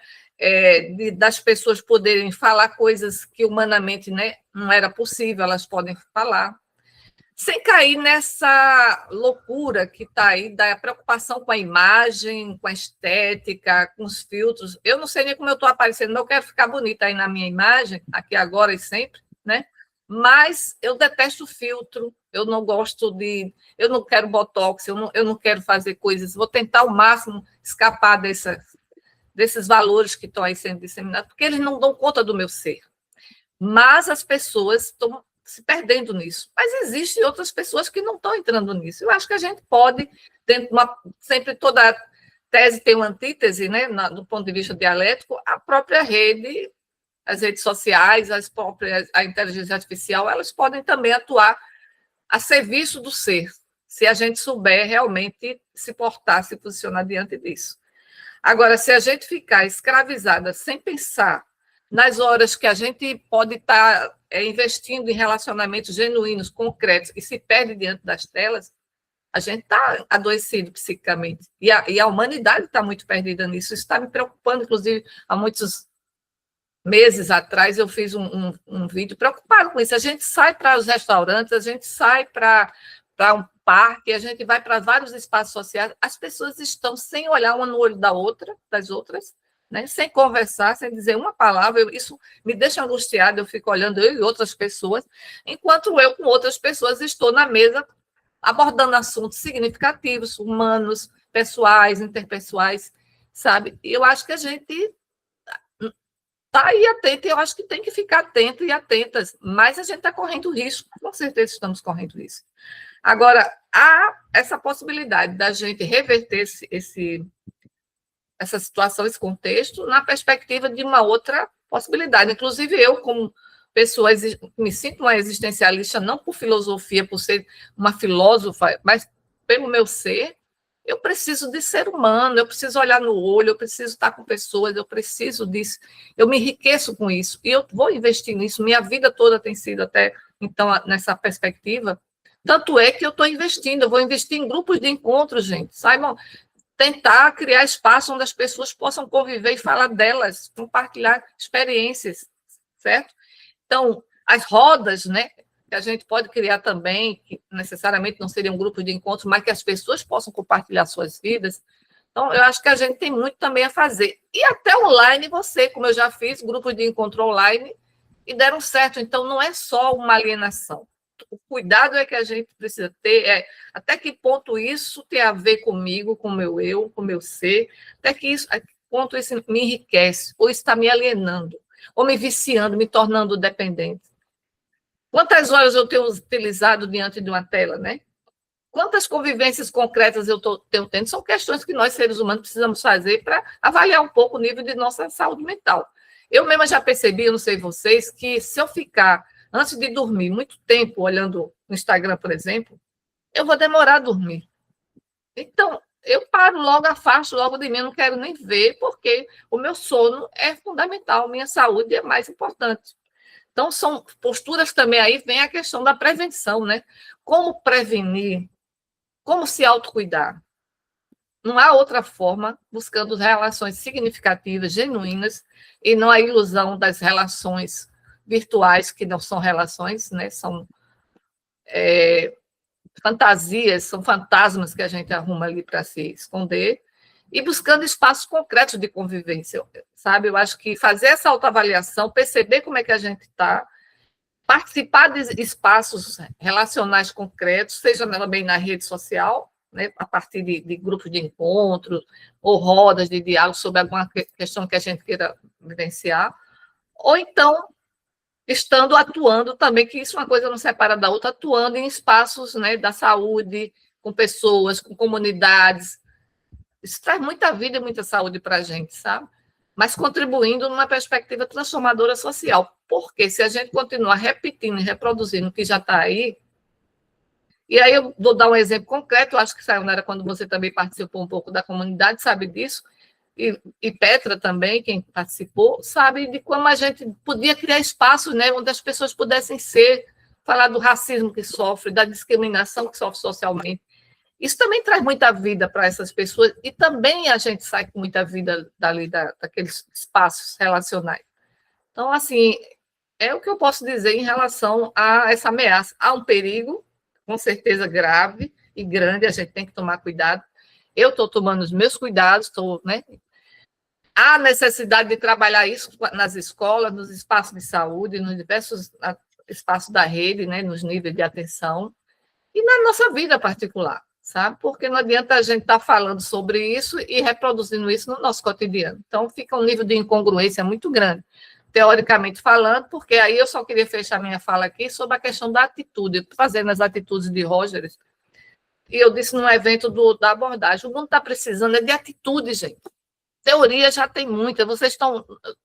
Das pessoas poderem falar coisas que humanamente, né, não era possível, elas podem falar, sem cair nessa loucura que está aí da preocupação com a imagem, com a estética, com os filtros. Eu não sei nem como eu estou aparecendo, não quero ficar bonita aí na minha imagem, aqui agora e sempre, né? Mas eu detesto filtro, eu não gosto de... Eu não quero botox, eu não quero fazer coisas, vou tentar ao máximo escapar desses valores que estão aí sendo disseminados, porque eles não dão conta do meu ser. Mas as pessoas estão se perdendo nisso. Mas existem outras pessoas que não estão entrando nisso. Eu acho que a gente pode, dentro de sempre toda tese tem uma antítese, né, do ponto de vista dialético, a própria rede, as redes sociais, a inteligência artificial, elas podem também atuar a serviço do ser, se a gente souber realmente se portar, se posicionar diante disso. Agora, se a gente ficar escravizada sem pensar nas horas que a gente pode estar investindo em relacionamentos genuínos, concretos, e se perde diante das telas, a gente está adoecido psiquicamente. E a humanidade está muito perdida nisso. Isso está me preocupando, inclusive, há muitos meses atrás eu fiz um vídeo preocupado com isso. A gente sai para os restaurantes, a gente sai para um parque, a gente vai para vários espaços sociais, as pessoas estão sem olhar uma no olho das outras, né? Sem conversar, sem dizer uma palavra. Isso me deixa angustiada, eu fico olhando eu e outras pessoas, enquanto eu com outras pessoas estou na mesa abordando assuntos significativos, humanos, pessoais, interpessoais, sabe? E eu acho que a gente está aí atento, e eu acho que tem que ficar atento e atentas, mas a gente está correndo risco, com certeza estamos correndo risco. Agora, há essa possibilidade da gente reverter essa situação, esse contexto, na perspectiva de uma outra possibilidade. Inclusive, eu, como pessoa, me sinto uma existencialista, não por filosofia, por ser uma filósofa, mas pelo meu ser. Eu preciso de ser humano, eu preciso olhar no olho, eu preciso estar com pessoas, eu preciso disso, eu me enriqueço com isso, e eu vou investir nisso, minha vida toda tem sido até, então, nessa perspectiva. Tanto é que eu estou investindo, eu vou investir em grupos de encontro, gente, saibam, tentar criar espaço onde as pessoas possam conviver e falar delas, compartilhar experiências, certo? Então, as rodas, né, que a gente pode criar também, que necessariamente não seriam grupos de encontro, mas que as pessoas possam compartilhar suas vidas. Então, eu acho que a gente tem muito também a fazer. E até online, como eu já fiz, grupos de encontro online, e deram certo. Então, não é só uma alienação. O cuidado é que a gente precisa ter, até que ponto isso tem a ver comigo, com o meu eu, com o meu ser, até que ponto isso me enriquece, ou está me alienando, ou me viciando, me tornando dependente. Quantas horas eu tenho utilizado diante de uma tela, né? Quantas convivências concretas eu tenho tendo? São questões que nós, seres humanos, precisamos fazer para avaliar um pouco o nível de nossa saúde mental. Eu mesma já percebi, eu não sei vocês, que se eu ficar, antes de dormir, muito tempo olhando no Instagram, por exemplo, eu vou demorar a dormir. Então, eu paro logo, afasto logo de mim, não quero nem ver, porque o meu sono é fundamental, minha saúde é mais importante. Então, são posturas também, aí vem a questão da prevenção, né? Como prevenir, como se autocuidar. Não há outra forma, buscando relações significativas, genuínas, e não a ilusão das relações virtuais, que não são relações, né? São fantasias, são fantasmas que a gente arruma ali para se esconder, e buscando espaços concretos de convivência, sabe? Eu acho que fazer essa autoavaliação, perceber como é que a gente está, participar de espaços relacionais concretos, seja também na rede social, né, a partir de grupos de encontro, ou rodas de diálogo sobre alguma questão que a gente queira vivenciar, ou então estando atuando também, que isso é uma coisa não separa da outra, atuando em espaços, né, da saúde, com pessoas, com comunidades. Isso traz muita vida e muita saúde para a gente, sabe? Mas contribuindo numa perspectiva transformadora social. Porque se a gente continuar repetindo e reproduzindo o que já está aí, e aí eu vou dar um exemplo concreto, eu acho que, Sayonara, quando você também participou um pouco da comunidade, sabe disso, e Petra também, quem participou, sabe de como a gente podia criar espaços, né, onde as pessoas pudessem ser, falar do racismo que sofre, da discriminação que sofre socialmente. Isso também traz muita vida para essas pessoas, e também a gente sai com muita vida dali, daqueles espaços relacionais. Então, assim, é o que eu posso dizer em relação a essa ameaça. Há um perigo, com certeza grave e grande, a gente tem que tomar cuidado. Eu estou tomando os meus cuidados, estou, né? Há necessidade de trabalhar isso nas escolas, nos espaços de saúde, nos diversos espaços da rede, né, nos níveis de atenção, e na nossa vida particular, sabe? Porque não adianta a gente estar falando sobre isso e reproduzindo isso no nosso cotidiano. Então, fica um nível de incongruência muito grande, teoricamente falando, porque aí eu só queria fechar minha fala aqui sobre a questão da atitude, fazendo as atitudes de Rogers, e eu disse num evento da abordagem, o mundo está precisando de atitude, gente. Teoria já tem muita,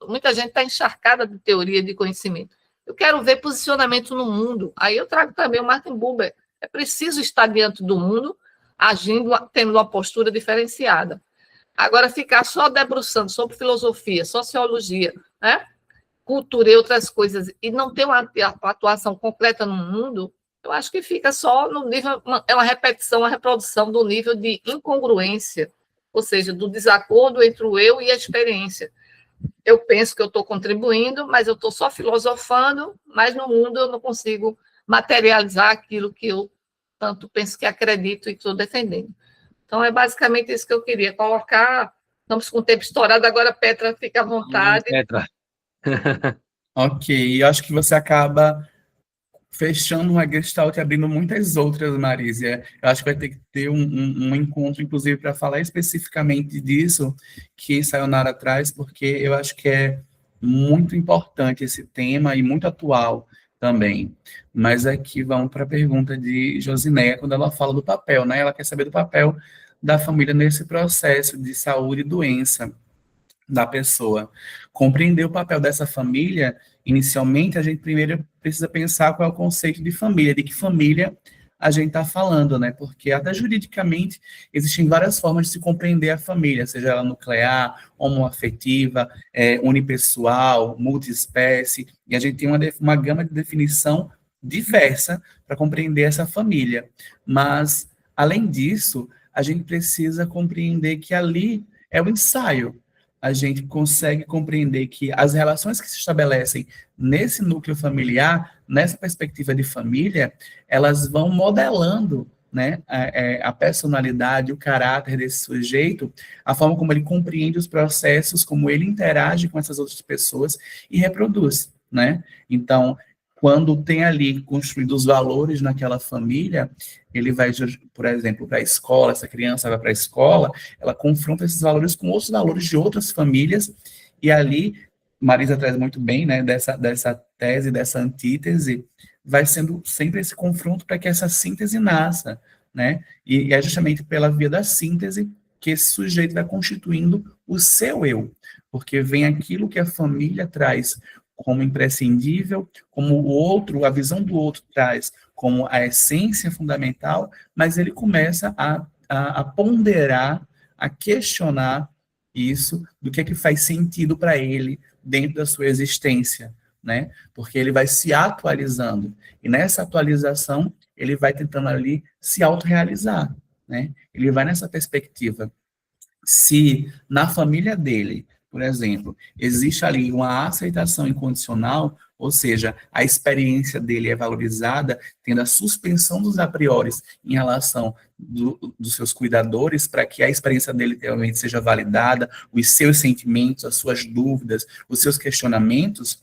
muita gente está encharcada de teoria, de conhecimento. Eu quero ver posicionamento no mundo. Aí eu trago também o Martin Buber. É preciso estar diante do mundo, agindo, tendo uma postura diferenciada. Agora, ficar só debruçando sobre filosofia, sociologia, né, cultura e outras coisas, e não ter uma atuação completa no mundo, eu acho que fica só no nível, é uma repetição, uma reprodução do nível de incongruência, ou seja, do desacordo entre o eu e a experiência. Eu penso que eu estou contribuindo, mas eu estou só filosofando, mas no mundo eu não consigo materializar aquilo que eu tanto penso que acredito e estou defendendo. Então, é basicamente isso que eu queria colocar. Estamos com o tempo estourado, agora, Petra, fica à vontade. Petra. Ok, eu acho que você acaba fechando uma gestalt e abrindo muitas outras, Marísia. Eu acho que vai ter que ter um encontro, inclusive, para falar especificamente disso que Sayonara traz, porque eu acho que é muito importante esse tema e muito atual também. Mas aqui vamos para a pergunta de Josinéia, quando ela fala do papel, né? Ela quer saber do papel da família nesse processo de saúde e doença da pessoa. Compreender o papel dessa família, inicialmente, a gente primeiro precisa pensar qual é o conceito de família, de que família a gente está falando, né? Porque até juridicamente existem várias formas de se compreender a família, seja ela nuclear, homoafetiva, unipessoal, multiespécie, e a gente tem uma gama de definição diversa para compreender essa família. Mas, além disso, a gente precisa compreender que ali é o ensaio. A gente consegue compreender que as relações que se estabelecem nesse núcleo familiar, nessa perspectiva de família, elas vão modelando, né, a personalidade, o caráter desse sujeito, a forma como ele compreende os processos, como ele interage com essas outras pessoas e reproduz, né? Então, quando tem ali construídos os valores naquela família, ele vai, por exemplo, para a escola, essa criança vai para a escola, ela confronta esses valores com outros valores de outras famílias, e ali, Marisa traz muito bem, né, dessa tese, dessa antítese, vai sendo sempre esse confronto para que essa síntese nasça, né, e é justamente pela via da síntese que esse sujeito vai constituindo o seu eu, porque vem aquilo que a família traz como imprescindível, como o outro, a visão do outro traz como a essência fundamental, mas ele começa a a ponderar, a questionar isso, do que faz sentido para ele dentro da sua existência, né? Porque ele vai se atualizando, e nessa atualização ele vai tentando ali se autorrealizar, né? Ele vai nessa perspectiva. Se na família dele, por exemplo, existe ali uma aceitação incondicional, ou seja, a experiência dele é valorizada, tendo a suspensão dos a priores em relação dos seus cuidadores, para que a experiência dele realmente seja validada, os seus sentimentos, as suas dúvidas, os seus questionamentos,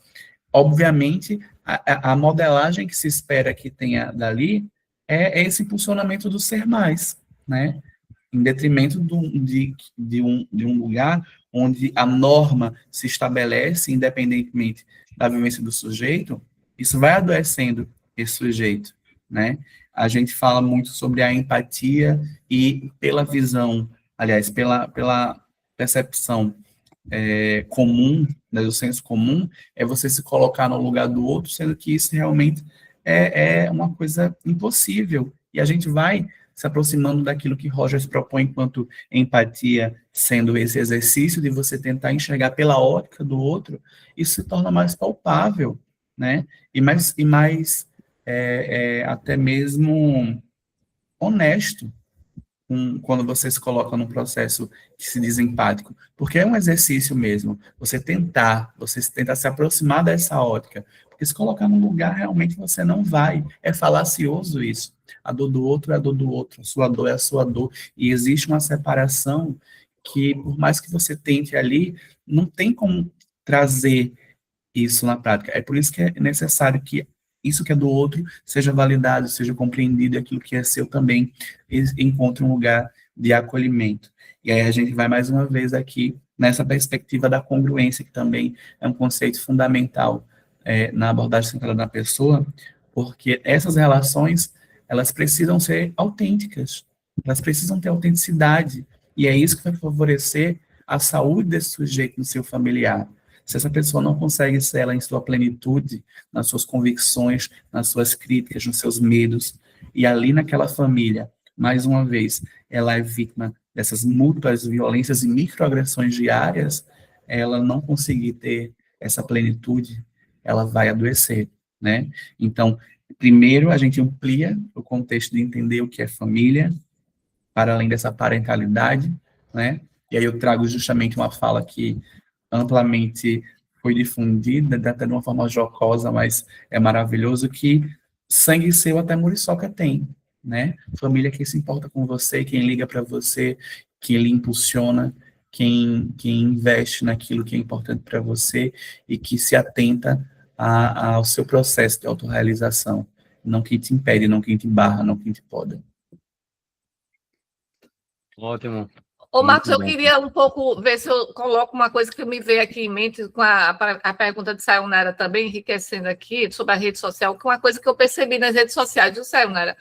obviamente, a modelagem que se espera que tenha dali é esse impulsionamento do ser mais, né? Em detrimento de um lugar onde a norma se estabelece, independentemente da vivência do sujeito, isso vai adoecendo esse sujeito, né? A gente fala muito sobre a empatia e pela visão, aliás, pela percepção comum, né, do senso comum, é você se colocar no lugar do outro, sendo que isso realmente é uma coisa impossível. E a gente vai se aproximando daquilo que Rogers propõe enquanto empatia, sendo esse exercício de você tentar enxergar pela ótica do outro, isso se torna mais palpável, né? E mais até mesmo honesto, quando você se coloca num processo que se diz empático, porque é um exercício mesmo, você tentar se aproximar dessa ótica, porque se colocar num lugar, realmente você não vai, é falacioso isso, a dor do outro é a dor do outro, a sua dor é a sua dor, e existe uma separação que, por mais que você tente ali, não tem como trazer isso na prática, é por isso que é necessário que isso que é do outro seja validado, seja compreendido, e aquilo que é seu também encontre um lugar de acolhimento. E aí a gente vai mais uma vez aqui nessa perspectiva da congruência, que também é um conceito fundamental na abordagem centrada na pessoa, porque essas relações, elas precisam ser autênticas, elas precisam ter autenticidade, e é isso que vai favorecer a saúde desse sujeito no seu familiar. Se essa pessoa não consegue ser ela em sua plenitude, nas suas convicções, nas suas críticas, nos seus medos, e ali naquela família, mais uma vez, ela é vítima dessas múltiplas violências e microagressões diárias, ela não conseguir ter essa plenitude, ela vai adoecer, né? Então, primeiro a gente amplia o contexto de entender o que é família, para além dessa parentalidade, né? E aí eu trago justamente uma fala que amplamente foi difundida, até de uma forma jocosa, mas é maravilhoso, que sangue seu até muriçoca tem, né? Família é quem se importa com você, quem liga para você, quem lhe impulsiona, quem investe naquilo que é importante para você e que se atenta ao seu processo de autorrealização, não quem te impede, não quem te barra, não quem te poda. Ótimo. Ô, Marcos, Muito eu bom. queria um pouco ver se eu coloco uma coisa que me veio aqui em mente com a pergunta de Sayonara também, enriquecendo aqui, sobre a rede social, que é uma coisa que eu percebi nas redes sociais, viu, Sayonara?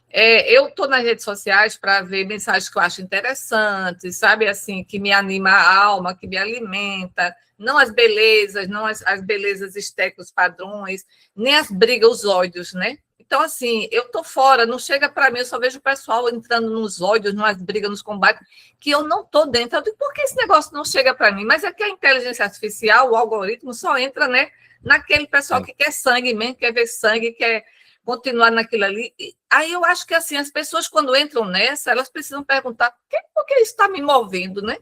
Eu estou nas redes sociais para ver mensagens que eu acho interessantes, sabe, assim, que me anima a alma, que me alimenta, não as belezas, não as belezas estéticas padrões, nem as brigas, os ódios, né? Então, assim, eu estou fora, não chega para mim, eu só vejo o pessoal entrando nos ódios, nas brigas, nos combates, que eu não estou dentro. Eu digo, por que esse negócio não chega para mim? Mas é que a inteligência artificial, o algoritmo, só entra, né, naquele pessoal que quer sangue mesmo, quer ver sangue, quer continuar naquilo ali. E aí eu acho que, assim, as pessoas, quando entram nessa, elas precisam perguntar por que isso está me movendo, né?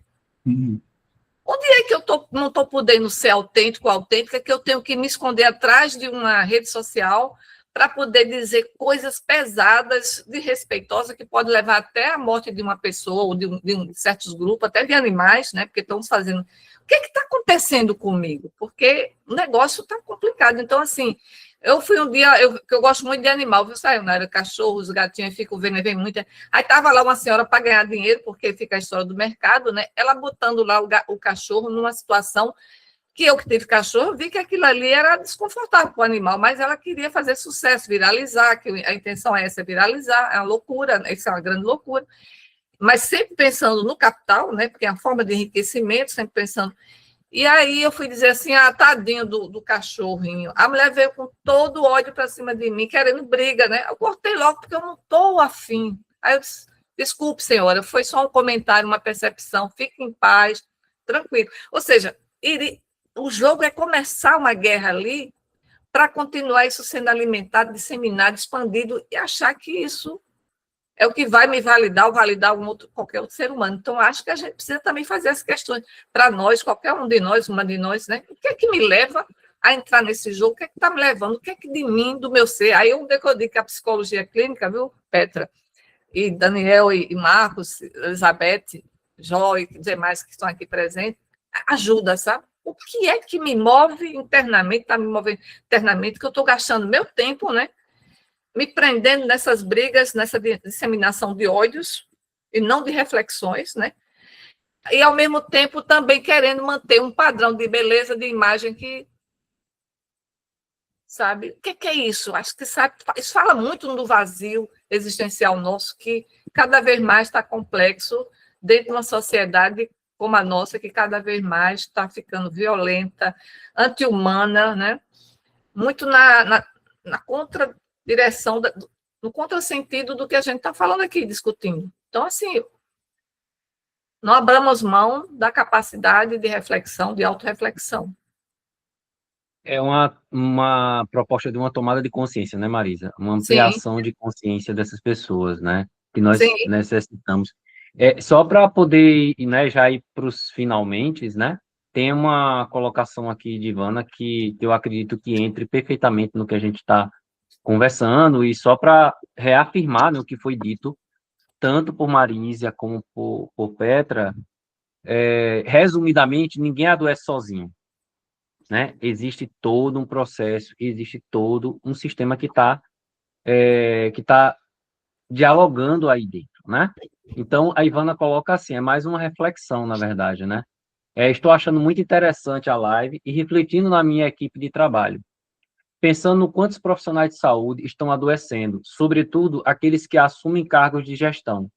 Onde é que eu não estou podendo ser autêntica, que eu tenho que me esconder atrás de uma rede social para poder dizer coisas pesadas, desrespeitosas, que pode levar até a morte de uma pessoa, ou de certos grupos, até de animais, né? Porque estão fazendo... O que está acontecendo comigo? Porque o negócio está complicado. Então, assim, eu fui um dia... que eu gosto muito de animal, viu, Sayonara? Cachorros, gatinhos, fico vendo, vem muita... Aí estava lá uma senhora para ganhar dinheiro, porque fica a história do mercado, né? Ela botando lá o cachorro numa situação que eu que tive cachorro, vi que aquilo ali era desconfortável para o animal, mas ela queria fazer sucesso, viralizar, que a intenção é essa, viralizar, é uma loucura, isso é uma grande loucura, mas sempre pensando no capital, né, porque é a forma de enriquecimento, sempre pensando. E aí eu fui dizer assim, tadinho do cachorrinho, a mulher veio com todo o ódio para cima de mim, querendo briga, né, eu cortei logo, porque eu não estou afim. Aí eu disse, Desculpe, senhora, foi só um comentário, uma percepção, fique em paz, tranquilo. Ou seja, o jogo é começar uma guerra ali para continuar isso sendo alimentado, disseminado, expandido e achar que isso é o que vai me validar ou validar qualquer outro ser humano. Então, acho que a gente precisa também fazer as questões para nós, qualquer um de nós, uma de nós, né? O que é que me leva a entrar nesse jogo? O que é que está me levando? O que é que de mim, do meu ser? Aí eu decodi que a psicologia clínica, viu, Petra? E Daniel e Marcos, Elizabeth, Jó e demais que estão aqui presentes, ajuda, sabe? O que é que me move internamente, está me movendo internamente, que eu estou gastando meu tempo, né? Me prendendo nessas brigas, nessa disseminação de ódios e não de reflexões, né? E, ao mesmo tempo, também querendo manter um padrão de beleza, de imagem que... Sabe? O que é isso? Acho que isso fala muito do vazio existencial nosso, que cada vez mais está complexo dentro de uma sociedade como a nossa, que cada vez mais está ficando violenta, anti-humana, né? Muito na contradireção, no contrasentido do que a gente está falando aqui, discutindo. Então, assim, não abramos mão da capacidade de reflexão, de autorreflexão. É uma proposta de uma tomada de consciência, né, Marisa? Uma Sim, ampliação de consciência dessas pessoas, né? Que nós sim. necessitamos. Só para poder, né, já ir para os finalmentes, né? Tem uma colocação aqui de Ivana que eu acredito que entre perfeitamente no que a gente está conversando, e só para reafirmar, né, o que foi dito, tanto por Marísia como por Petra, resumidamente, ninguém adoece sozinho, né? Existe todo um processo, existe todo um sistema que tá dialogando aí dentro, né? Então, a Ivana coloca assim, é mais uma reflexão, na verdade, né? Estou achando muito interessante a live e refletindo na minha equipe de trabalho, pensando no quantos profissionais de saúde estão adoecendo, sobretudo aqueles que assumem cargos de gestão,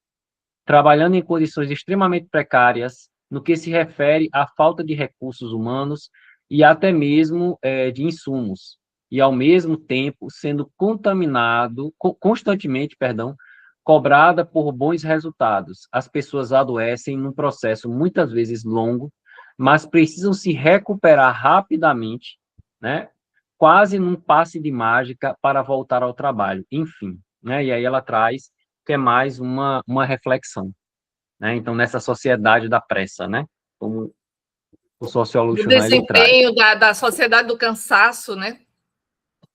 trabalhando em condições extremamente precárias no que se refere à falta de recursos humanos e até mesmo de insumos, e ao mesmo tempo sendo constantemente, cobrada por bons resultados. As pessoas adoecem num processo muitas vezes longo, mas precisam se recuperar rapidamente, né? Quase num passe de mágica para voltar ao trabalho, enfim, né? E aí ela traz que é mais uma reflexão, né? Então, nessa sociedade da pressa, né? Como o sociólogo Do Schumann, ele traz desempenho da sociedade do cansaço, né?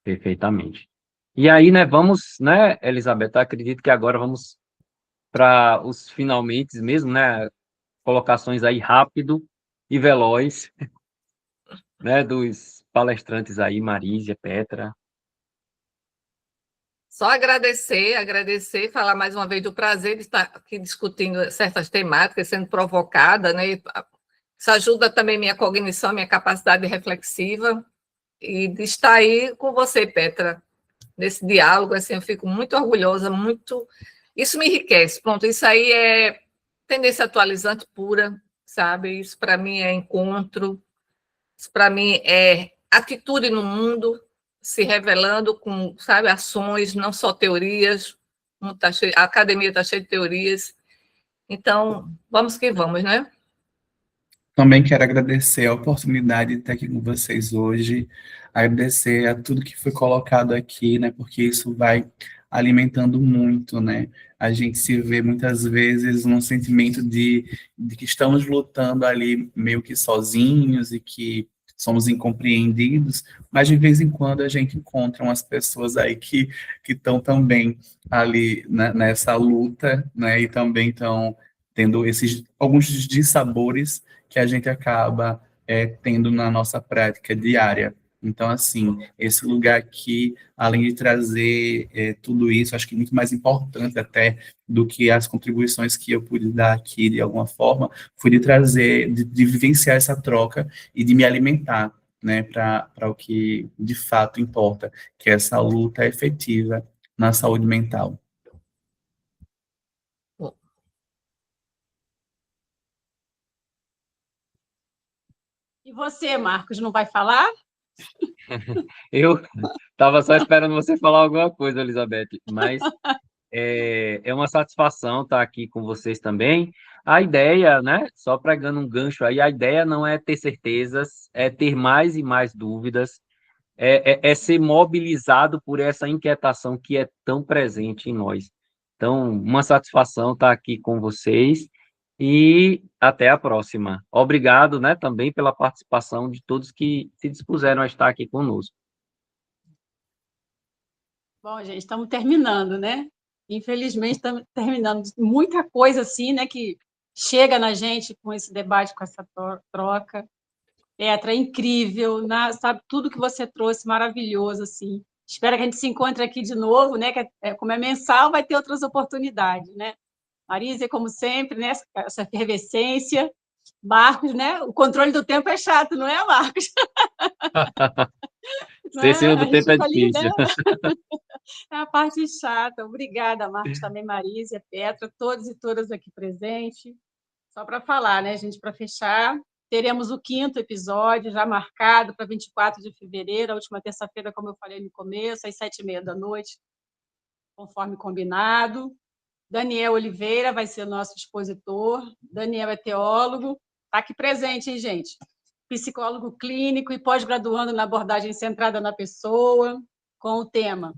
perfeitamente. E aí, né, vamos, né, Elizabeth, eu acredito que agora vamos para os finalmente mesmo, né? Colocações aí rápido e veloz, né, dos palestrantes aí, Marísia, Petra. Só agradecer, falar mais uma vez do prazer de estar aqui discutindo certas temáticas, sendo provocada, né? Isso ajuda também minha cognição, minha capacidade reflexiva, e de estar aí com você, Petra, nesse diálogo, assim, eu fico muito orgulhosa, muito... Isso me enriquece, pronto, isso aí é tendência atualizante pura, sabe? Isso para mim é encontro, isso para mim é atitude no mundo, se revelando com, sabe, ações, não só teorias. A academia está cheia de teorias. Então, vamos que vamos, né? Também quero agradecer a oportunidade de estar aqui com vocês hoje, agradecer a tudo que foi colocado aqui, né, porque isso vai alimentando muito, né, a gente se vê muitas vezes num sentimento de que estamos lutando ali meio que sozinhos e que somos incompreendidos, mas de vez em quando a gente encontra umas pessoas aí que estão também ali, né, nessa luta, né, e também estão tendo alguns dissabores que a gente acaba tendo na nossa prática diária. Então, assim, esse lugar aqui, além de trazer tudo isso, acho que muito mais importante até do que as contribuições que eu pude dar aqui, de alguma forma, foi de trazer, de vivenciar essa troca e de me alimentar, né, para o que de fato importa, que é essa luta efetiva na saúde mental. E você, Marcos, não vai falar? Eu estava só esperando você falar alguma coisa, Elizabeth, mas É uma satisfação estar aqui com vocês também. A ideia, né, só pregando um gancho aí, a ideia não é ter certezas, é ter mais e mais dúvidas, é ser mobilizado por essa inquietação que é tão presente em nós. Então, uma satisfação estar aqui com vocês e até a próxima. Obrigado, né, também pela participação de todos que se dispuseram a estar aqui conosco. Bom, gente, estamos terminando, né? Infelizmente, estamos terminando. Muita coisa assim, né, que chega na gente com esse debate, com essa troca. Petra, é incrível, né? Sabe, tudo que você trouxe, maravilhoso, assim. Espero que a gente se encontre aqui de novo, né? Que como é mensal, vai ter outras oportunidades, né? Marisa, como sempre, né? Essa efervescência. Marcos, né? O controle do tempo é chato, não é, Marcos? Ser Né? senhor A do gente tempo é fica ali, né? difícil. É a parte chata. Obrigada, Marcos, também Marisa, Petra, todos e todas aqui presentes. Só para falar, né, gente, para fechar, teremos o 5º episódio já marcado para 24 de fevereiro, a última terça-feira, como eu falei no começo, às 7h30, conforme combinado. Daniel Oliveira vai ser o nosso expositor. Daniel é teólogo, está aqui presente, hein, gente? Psicólogo clínico e pós-graduando na abordagem centrada na pessoa, com o tema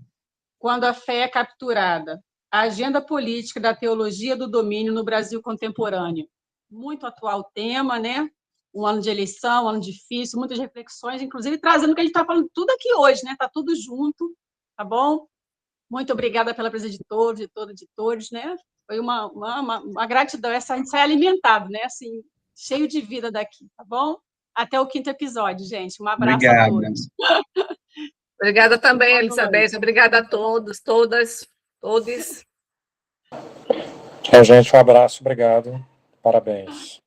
Quando a Fé é Capturada, a agenda política da teologia do domínio no Brasil contemporâneo. Muito atual tema, né? Um ano de eleição, um ano difícil, muitas reflexões, inclusive trazendo o que a gente está falando tudo aqui hoje, né? Está tudo junto, tá bom? Muito obrigada pela presença de todos, de todas, de todos, né? Foi uma gratidão, essa a gente sai alimentado, né? Assim, cheio de vida daqui, tá bom? Até o 5º episódio, gente. Um abraço a Obrigada. todos. Obrigada também, Boa Elizabeth. noite. Obrigada a todos, todas, todos. Tchau, gente. Um abraço. Obrigado. Parabéns.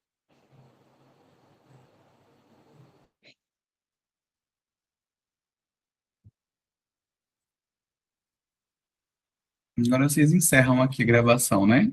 Agora vocês encerram aqui a gravação, né?